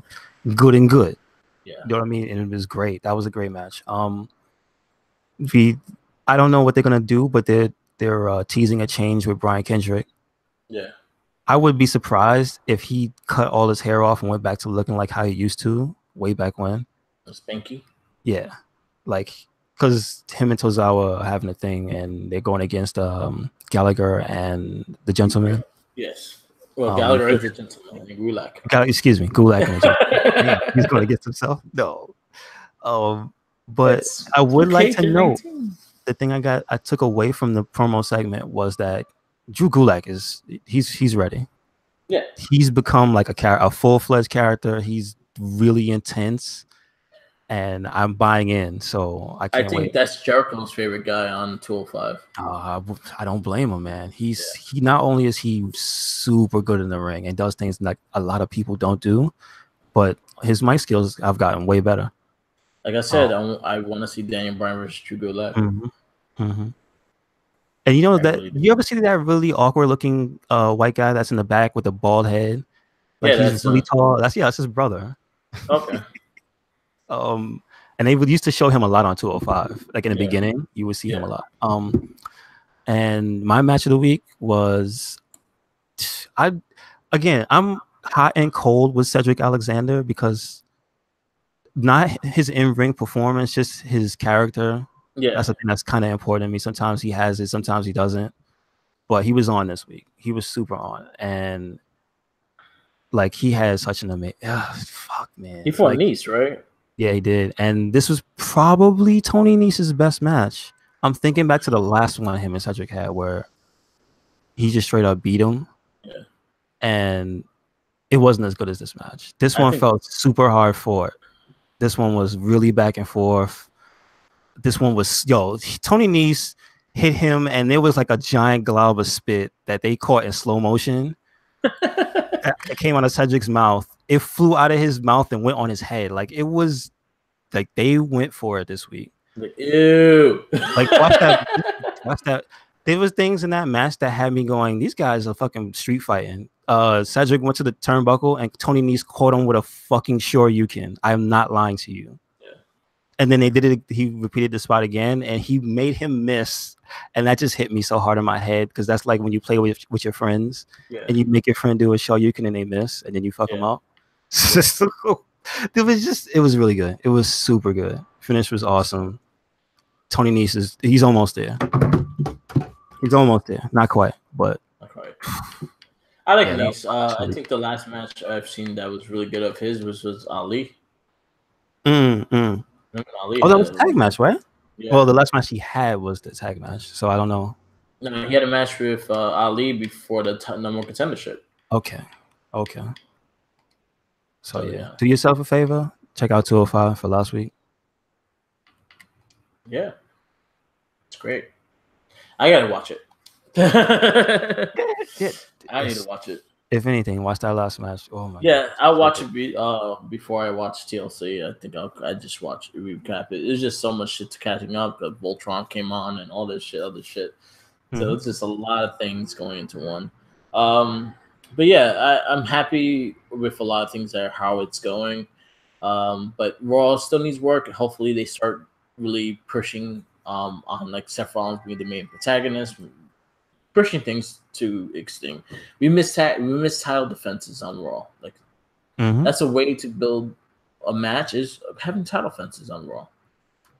good and good. Yeah, you know what I mean. And it was great. That was a great match. I don't know what they're gonna do, but they're teasing a change with Brian Kendrick. Yeah, I would be surprised if he cut all his hair off and went back to looking like how he used to way back when. Spanky. Yeah. Like, because him and Tozawa are having a thing, and they're going against Gallagher and the Gentleman. Yes. Well, Gallagher is the Gentleman. And Gulak. Excuse me, Gulak. Yeah, he's going against himself. No. But I would like to know, the thing I took away from the promo segment was that Drew Gulak he's ready. Yeah. He's become like a full-fledged character. He's really intense. And I'm buying in, so I can't wait. I think that's Jericho's favorite guy on 205. I don't blame him, man. He not only is he super good in the ring and does things like a lot of people don't do, but his mic skills have gotten way better. Like I said, I want to see Daniel Bryan versus Drew Gulak. And you know you ever see that really awkward looking white guy that's in the back with a bald head? Like he's really tall. That's his brother. Okay. And they used to show him a lot on 205. Like in the beginning, you would see him a lot. And my match of the week was, I'm hot and cold with Cedric Alexander because not his in-ring performance, just his character. Yeah, that's the thing that's kind of important to me. Sometimes he has it, sometimes he doesn't. But he was on this week. He was super on, and like he had such an amazing. Fuck, man. He fought Nese, right? Yeah, he did. And this was probably Tony Nese's best match. I'm thinking back to the last one him and Cedric had where he just straight up beat him. Yeah. And it wasn't as good as this match. This one felt super hard fought. This one was really back and forth. This one was, Tony Nese hit him and there was like a giant glob of spit that they caught in slow motion. It came out of Cedric's mouth. It flew out of his mouth and went on his head. Like it was like they went for it this week. Like, ew. Like watch that. There was things in that match that had me going, these guys are fucking street fighting. Cedric went to the turnbuckle and Tony Nese caught him with a fucking sure you can. I'm not lying to you. Yeah. And then they did it. He repeated the spot again and he made him miss. And that just hit me so hard in my head because that's like when you play with your friends and you make your friend do a show you can and they miss and then you fuck them up. It was really good. It was super good. Finish was awesome. Tony Nese he's almost there. He's almost there. Not quite, but not quite. I like Nese. I think the last match I've seen that was really good of his was Ali. Ali. Oh, that was a tag match, right? Yeah. Well, the last match he had was the tag match, so I don't know. No, he had a match with Ali before the number one contendership. Okay. So yeah, do yourself a favor. Check out 205 for last week. Yeah, it's great. I gotta watch it. I need to watch it. If anything, watch that last match. Oh my god. Yeah, I'll watch it before I watch TLC. I think I just watch recap it. It's just so much shit to catching up. Voltron came on and all this shit, other shit. So it's just a lot of things going into one. But yeah, I'm happy with a lot of things that how it's going. But Raw still needs work. Hopefully they start really pushing on like Seth Rollins being the main protagonist, pushing things to extinct. We missed title defenses on Raw. Like that's a way to build a match is having title defenses on Raw.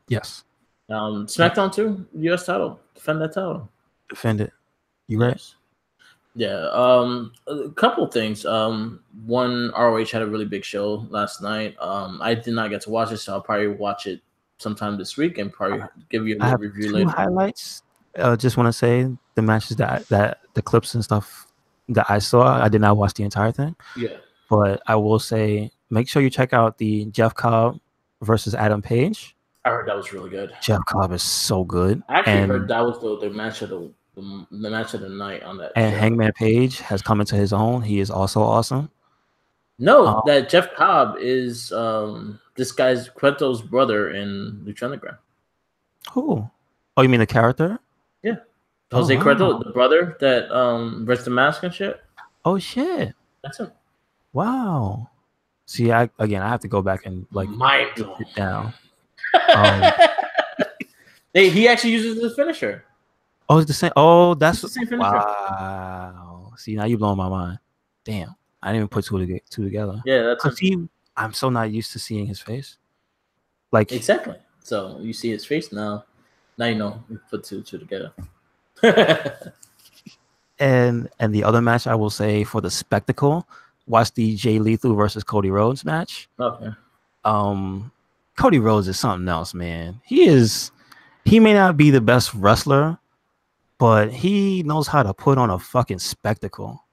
Yes. SmackDown too, US title. Defend that title. Defend it. You right? Yes. Yeah. A couple of things. One, ROH had a really big show last night. I did not get to watch it, so I'll probably watch it sometime this week and probably give you a little review later. Highlights. Just want to say the matches that the clips and stuff that I saw. I did not watch the entire thing. Yeah. But I will say, make sure you check out the Jeff Cobb versus Adam Page. I heard that was really good. Jeff Cobb is so good. I actually heard that was the match of the match of the night on that. And show. Hangman Page has come into his own. He is also awesome. No, that Jeff Cobb is this guy's Cueto's brother in Lucha Underground. Who? Oh, you mean the character? Yeah. Jose Cueto, the brother that wears the mask and shit. Oh shit. That's him. Wow. See, I have to go back and like sit down. He actually uses the finisher. Oh, it's the same. Oh, that's the same finisher. Wow. See, now you're blowing my mind. Damn, I didn't even put two together. Yeah, that's. I'm so not used to seeing his face. Like exactly. So you see his face now. Now you know we put two together. and the other match I will say for the spectacle, watch the Jay Lethal versus Cody Rhodes match. Okay. Cody Rhodes is something else, man. He may not be the best wrestler, but he knows how to put on a fucking spectacle.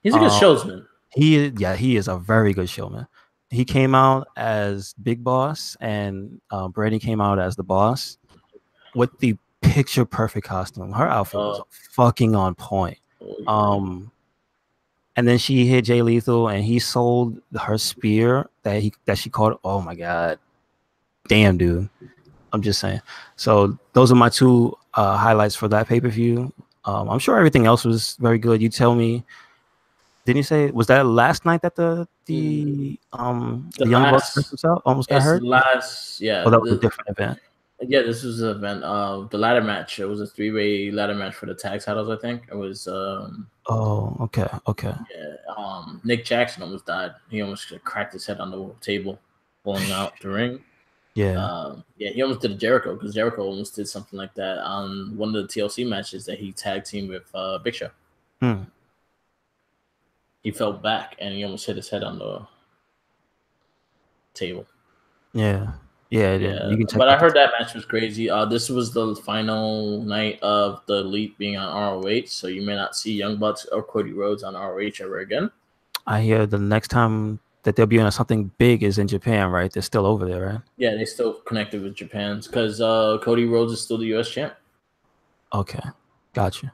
He's a good showsman. He is a very good showman. He came out as Big Boss, and Brady came out as the Boss with the picture perfect costume. Her outfit was fucking on point. And then she hit Jay Lethal, and he sold her spear that she caught. Oh my god, damn, dude. I'm just saying. So those are my two highlights for that pay-per-view. I'm sure everything else was very good. You tell me. Didn't you say was that last night that the Young Bucks almost got hurt? Yeah. Oh, that was a different event. Yeah, this was an event. The ladder match. It was a 3-way ladder match for the tag titles. I think it was. Oh, okay. Yeah. Nick Jackson almost died. He almost cracked his head on the table, falling out the ring. Yeah. He almost did a Jericho because Jericho almost did something like that on one of the TLC matches that he tag teamed with Big Show. He fell back and he almost hit his head on the table. Yeah. You can but I heard that match was crazy. This was the final night of the Elite being on ROH, so you may not see Young Bucks or Cody Rhodes on ROH ever again. I hear the next time that they'll be on something big is in Japan, right? They're still over there, right? Yeah, they still connected with Japan because Cody Rhodes is still the U.S. champ. Okay, gotcha.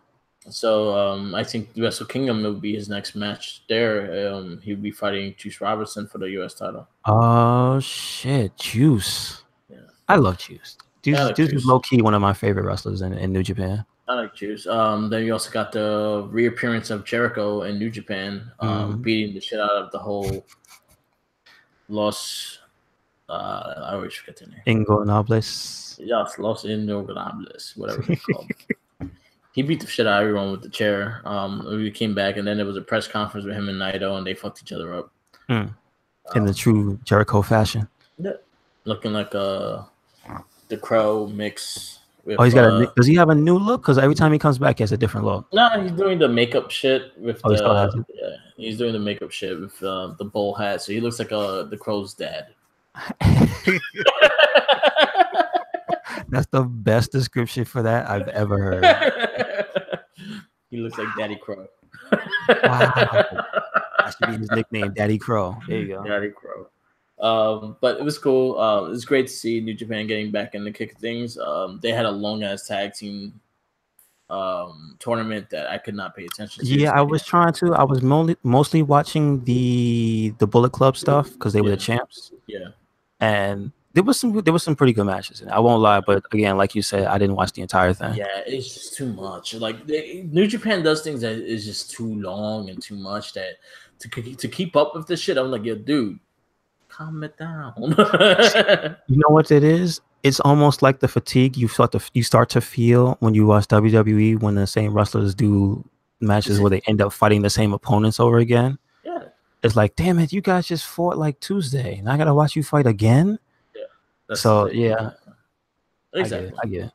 So I think Wrestle Kingdom will be his next match there. He'll be fighting Juice Robinson for the U.S. title. Oh shit, Juice! Yeah. I love Juice. Juice is low key one of my favorite wrestlers in New Japan. I like Juice. Then you also got the reappearance of Jericho in New Japan, beating the shit out of the whole Los. I always forget the name. Ingobernables. Yes, Los Ingobernables, whatever it's called. He beat the shit out of everyone with the chair. We came back, and then there was a press conference with him and Naito, and they fucked each other up. In the true Jericho fashion. Yeah. Looking like the Crow mix. With, does he have a new look? Because every time he comes back, he has a different look. No, he's doing the makeup shit with he's doing the makeup shit with the bowl hat. So he looks like the Crow's dad. That's the best description for that I've ever heard. He looks like Daddy Crow. Wow. That should be his nickname, Daddy Crow. There you go. Daddy Crow. But it was cool. It was great to see New Japan getting back in the kick of things. They had a long ass tag team tournament that I could not pay attention to. Yeah, I was trying to. I was mostly watching the Bullet Club stuff because they were the champs. Yeah, and there was some pretty good matches. I won't lie, but again, like you said, I didn't watch the entire thing. Yeah, it's just too much. Like New Japan does things that is just too long and too much that to keep up with this shit. I'm like, yo, dude, calm it down. You know what it is? It's almost like the fatigue you start to feel when you watch WWE when the same wrestlers do matches where they end up fighting the same opponents over again. Yeah, it's like, damn it, you guys just fought like Tuesday, and I gotta watch you fight again. Yeah, so yeah, exactly. I get it.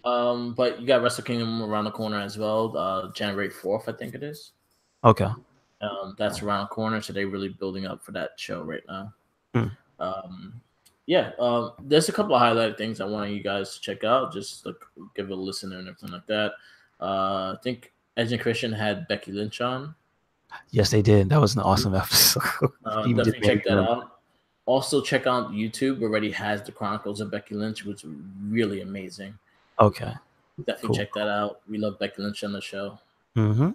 But you got Wrestle Kingdom around the corner as well. January 4th, I think it is. Okay. That's around the corner, so they're really building up for that show right now. There's a couple of highlighted things I want you guys to check out. Just like give it a listen and everything like that. I think Edge and Christian had Becky Lynch on. Yes, they did. That was an awesome episode. Definitely check that out. Also, check out YouTube. Already has the Chronicles of Becky Lynch, which is really amazing. Okay. Definitely check that out. We love Becky Lynch on the show. Mm-hmm.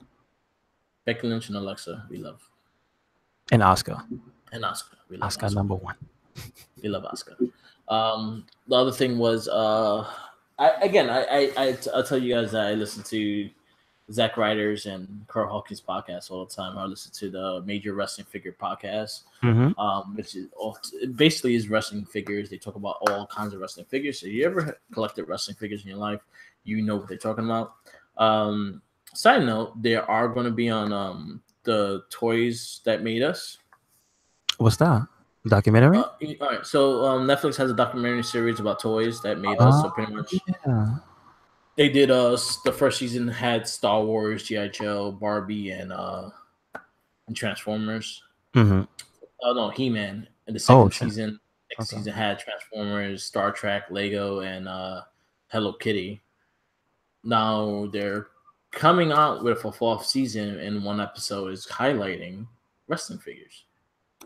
Becky Lynch and Alexa, we love. And Asuka. We love Asuka number one. We love Asuka. The other thing was, I'll tell you guys that I listen to Zack Ryder's and Kurt Hawkins podcast all the time. I listen to the Major Wrestling Figure podcast, which is basically is wrestling figures. They talk about all kinds of wrestling figures. So you ever collected wrestling figures in your life, you know what they're talking about. Side note, they are going to be on the Toys That Made Us. What's that? Documentary? All right, so Netflix has a documentary series about toys that made us. So pretty much, they did the first season had Star Wars, G.I. Joe, Barbie, and Transformers. Mm-hmm. Oh no, He-Man. And the second season, season had Transformers, Star Trek, Lego, and Hello Kitty. Now they're coming out with a fourth season, and one episode is highlighting wrestling figures.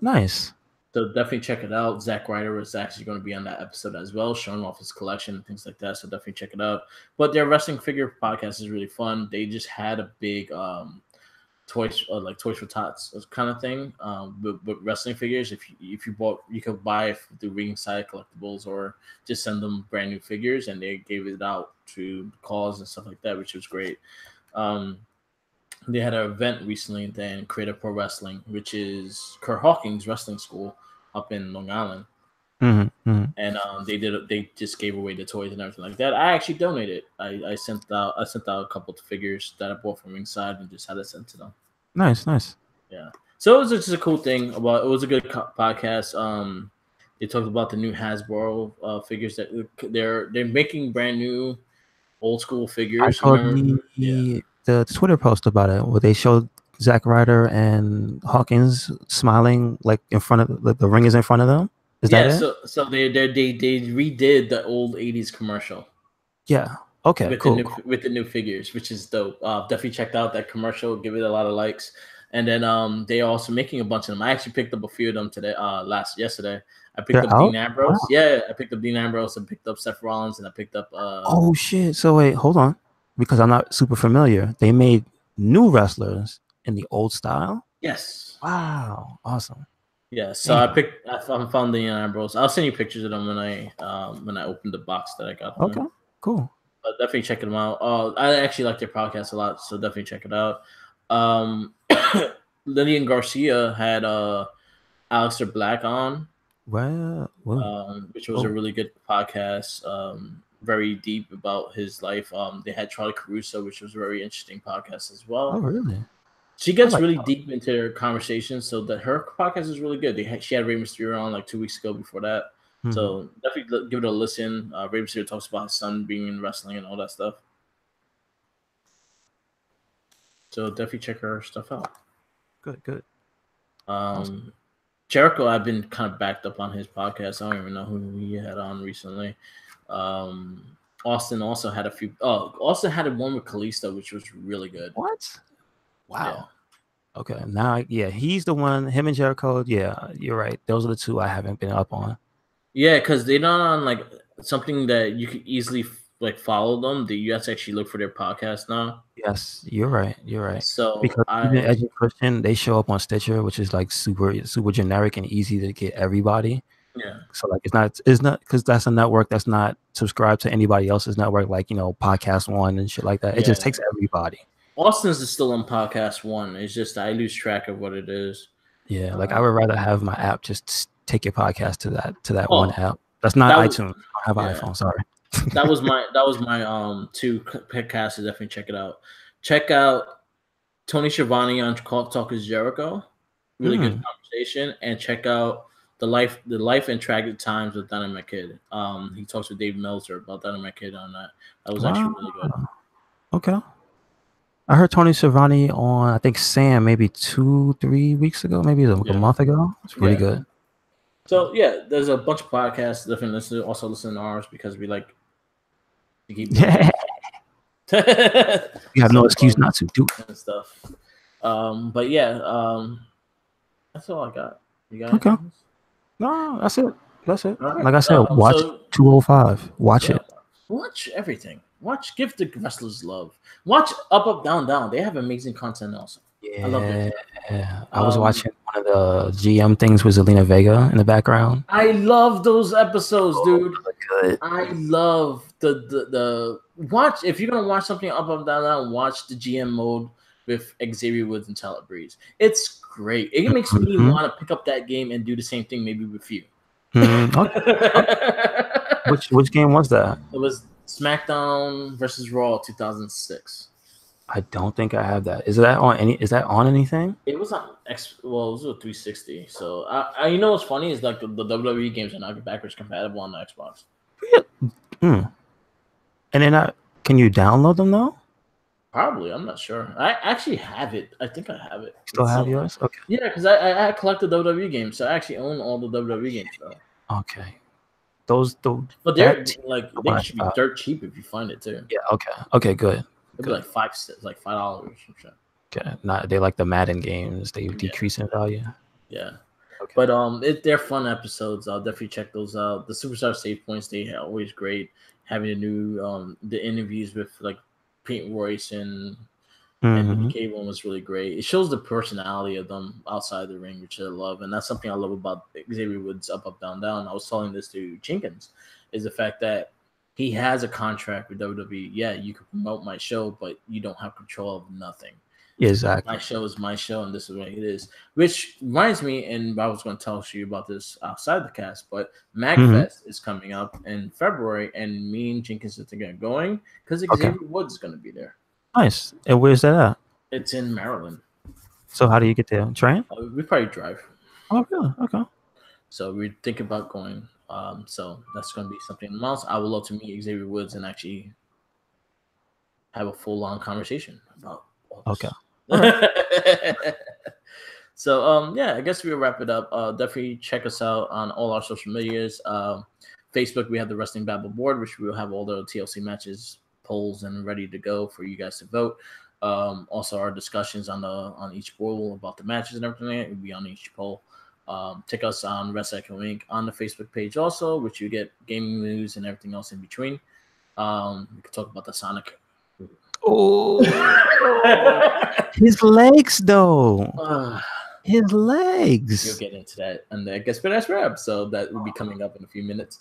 Nice. So definitely check it out. Zack Ryder is actually going to be on that episode as well, showing off his collection and things like that. So definitely check it out. But their wrestling figure podcast is really fun. They just had a big Toys for Tots kind of thing with wrestling figures. If you bought, you could buy it through Ringside Collectibles or just send them brand new figures, and they gave it out to cause and stuff like that, which was great. They had an event recently in Creative Pro Wrestling, which is Kurt Hawkins Wrestling School up in Long Island. And they just gave away the toys and everything like that. I actually donated. I sent out a couple of figures that I bought from Ringside and just had it sent to them. Nice. Yeah. So it was just a cool thing it was a good podcast. They talked about the new Hasbro figures that they're making brand new old school figures. I saw the Twitter post about it where they showed Zack Ryder and Hawkins smiling like in front of the ring is in front of them. Is that it? So they redid the old 80s commercial. Yeah. Okay. With the new figures, which is dope. Definitely checked out that commercial. Give it a lot of likes. And then they are also making a bunch of them. I actually picked up a few of them today. Yesterday. I picked up Dean Ambrose. Wow. Yeah, I picked up Dean Ambrose and picked up Seth Rollins and I picked up. Oh shit! So wait, hold on, because I'm not super familiar. They made new wrestlers in the old style. Yes. Wow. Awesome. Yeah. So I found Dean Ambrose. I'll send you pictures of them when I opened the box that I got. Okay. Cool. But definitely check them out. I actually like their podcast a lot, so definitely check it out. Lillian Garcia had Aleister Black on. Wow. Which was a really good podcast. Very deep about his life. They had Charlie Caruso, which was a very interesting podcast as well. Oh, really? She gets really deep into their conversations, so that her podcast is really good. She had Rey Mysterio on like 2 weeks ago before that. Mm-hmm. So definitely give it a listen. Rey Mysterio talks about his son being in wrestling and all that stuff. So definitely check her stuff out. Good. Awesome. Jericho, I've been kind of backed up on his podcast. I don't even know who he had on recently. Austin also had a few. Austin had one with Kalisto, which was really good. What? Wow. Okay. Now, yeah, he's the one. Him and Jericho. Yeah, you're right. Those are the two I haven't been up on. Yeah, because they're not on like something that you could easily like follow them. That you have to actually look for their podcast now. Yes, you're right. You're right. So Because even Edge and Christian, they show up on Stitcher, which is like super generic and easy to get everybody. yeah. So like it's not because that's a network that's not subscribed to anybody else's network, like Podcast One and shit like that. It just takes everybody. Austin's is still on Podcast One. It's just I lose track of what it is. Yeah, like I would rather have my app just take your podcast to that one app. That's not iTunes. I don't have an iPhone. Sorry. that was my two podcasts to definitely check it out. Check out Tony Schiavone on Talk is Jericho. Really good conversation. And check out the life and tragic times with Dynamite Kid. He talks with Dave Meltzer about Dynamite Kid on that. That was actually really good. Okay. I heard Tony Schiavone on, I think, Sam maybe 2-3 weeks ago, maybe a month ago. It's pretty good. So yeah, there's a bunch of podcasts. Different listeners also listen to ours because we like to keep. You have no excuse not to do and stuff. But yeah, that's all I got. You got okay? Anything? No, that's it. That's it. Right. Like I said, watch 205. Watch it. Watch everything. Give the wrestlers love. Watch Up, Down, Down. They have amazing content also. Yeah, I love it. I was watching one of the GM things with Zelina Vega in the background. I love those episodes, dude. Good. I love the watch. If you're gonna watch something Up, Down, Down, watch the GM mode with Xavier Woods and Tyler Breeze. It's great. It makes me want to pick up that game and do the same thing maybe with you. Which game was that? It was SmackDown versus Raw 2006. I don't think I have that. Is that on anything? It was on it was a 360. So I you know what's funny is like the WWE games are not backwards compatible on the Xbox. And then can you download them though? Probably, I'm not sure. I actually have it. I think I have it. Still have yours? Okay. Yeah, because I collected WWE games, so I actually own all the WWE games though. Okay. But they're like they should be dirt cheap if you find it too. Yeah. Okay. Okay. Good. It'd be like $5 or something. Okay. Not they like the Madden games. They decrease in value. Yeah. Okay. But they're fun episodes. I'll definitely check those out. The Superstar Save Points, they are always great. Having the new the interviews with like Peyton Royce and the BK one was really great. It shows the personality of them outside the ring, which I love, and that's something I love about Xavier Woods' Up, Down, Down. I was telling this to Jenkins, is the fact that he has a contract with WWE. Yeah, you can promote my show, but you don't have control of nothing. Exactly. My show is my show, and this is what it is. Which reminds me, and I was going to tell you about this outside the cast, but MagFest is coming up in February, and me and Jenkins are thinking of going because Xavier Woods is going to be there. Nice. And where's that at? It's in Maryland. So how do you get there? Train? We probably drive. Oh, really? Okay. So we think about going. So that's going to be something else. I would love to meet Xavier Woods and actually have a full-on conversation about all this. Okay. So yeah, I guess we'll wrap it up. Definitely check us out on all our social medias. Facebook, we have the Wrestling Babble board, which we will have all the TLC matches, polls, and ready to go for you guys to vote. Also, our discussions on each poll about the matches and everything will be on each poll. Check us on Wrestle Echo Inc. on the Facebook page also, which you get gaming news and everything else in between. We can talk about the Sonic. Oh, his legs though. His legs. You'll get into that and the Guess But That's Rap. So that will be coming up in a few minutes.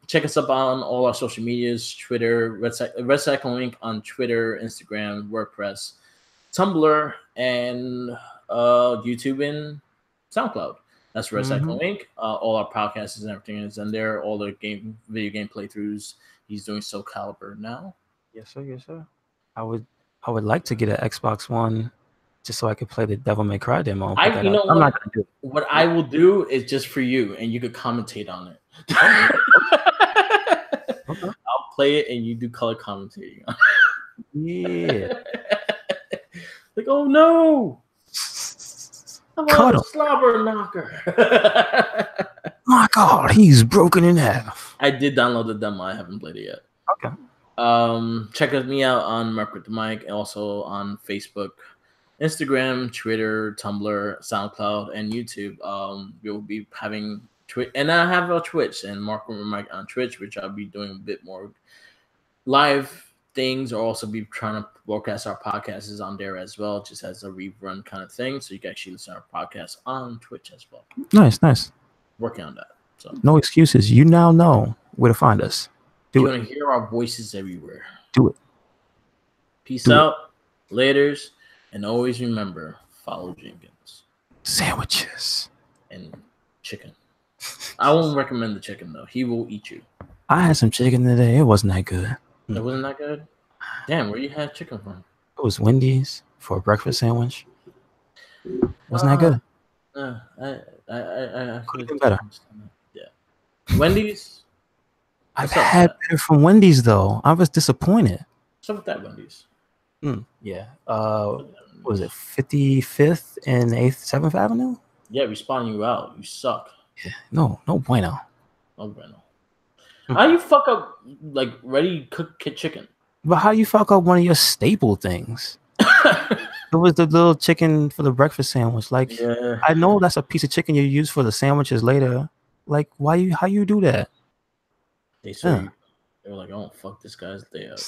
Check us up on all our social medias, Twitter, Red Cycle Inc. on Twitter, Instagram, WordPress, Tumblr, and YouTube and SoundCloud. That's Red Cycle Inc. All our podcasts and everything is in there. All the video game playthroughs. He's doing Soul Calibur now. Yes, sir. Yes, sir. I would like to get an Xbox One just so I could play the Devil May Cry demo. I'm not gonna do it. What I will do is just for you, and you could commentate on it. Okay. I'll play it, and you do color commentating on it. Yeah. Like, oh no! I'm a slobber knocker. My God, he's broken in half. I did download the demo. I haven't played it yet. Okay. Check me out on Mark with the Mic, and also on Facebook. Instagram, Twitter, Tumblr, SoundCloud, and YouTube. We'll be having Twitch, and I have a Twitch and Mark Mike on Twitch, which I'll be doing a bit more live things, or also be trying to broadcast our podcasts on there as well, just as a rerun kind of thing. So you can actually listen to our podcast on Twitch as well. Nice. Working on that. So no excuses. You now know where to find us. You want to hear our voices everywhere. Do it. Peace out. Laters. And always remember, follow Jenkins. Sandwiches. And chicken. I won't recommend the chicken, though. He will eat you. I had some chicken today. It wasn't that good. It wasn't that good? Damn, where you had chicken from? It was Wendy's for a breakfast sandwich. Wasn't that good? I could have been better. Yeah. Wendy's? I've had better from Wendy's, though. I was disappointed. What's up with that Wendy's? Yeah. What was it, 55th and 7th Avenue? Yeah, responding you out. You suck. Yeah. No bueno. No bueno. How you fuck up like ready cooked chicken? But how you fuck up one of your staple things? It was the little chicken for the breakfast sandwich. Like, yeah. I know that's a piece of chicken you use for the sandwiches later. Like, how you do that? They were like, oh, fuck this guy's day up.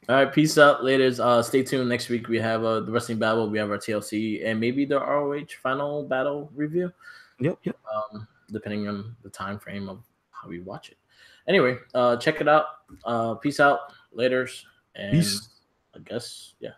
All right, peace out, laters. Stay tuned. Next week we have the Wrestling Babble. We have our TLC and maybe the ROH final battle review. Yep. Depending on the time frame of how we watch it. Anyway, check it out. Peace out, laters, and peace. I guess, yeah.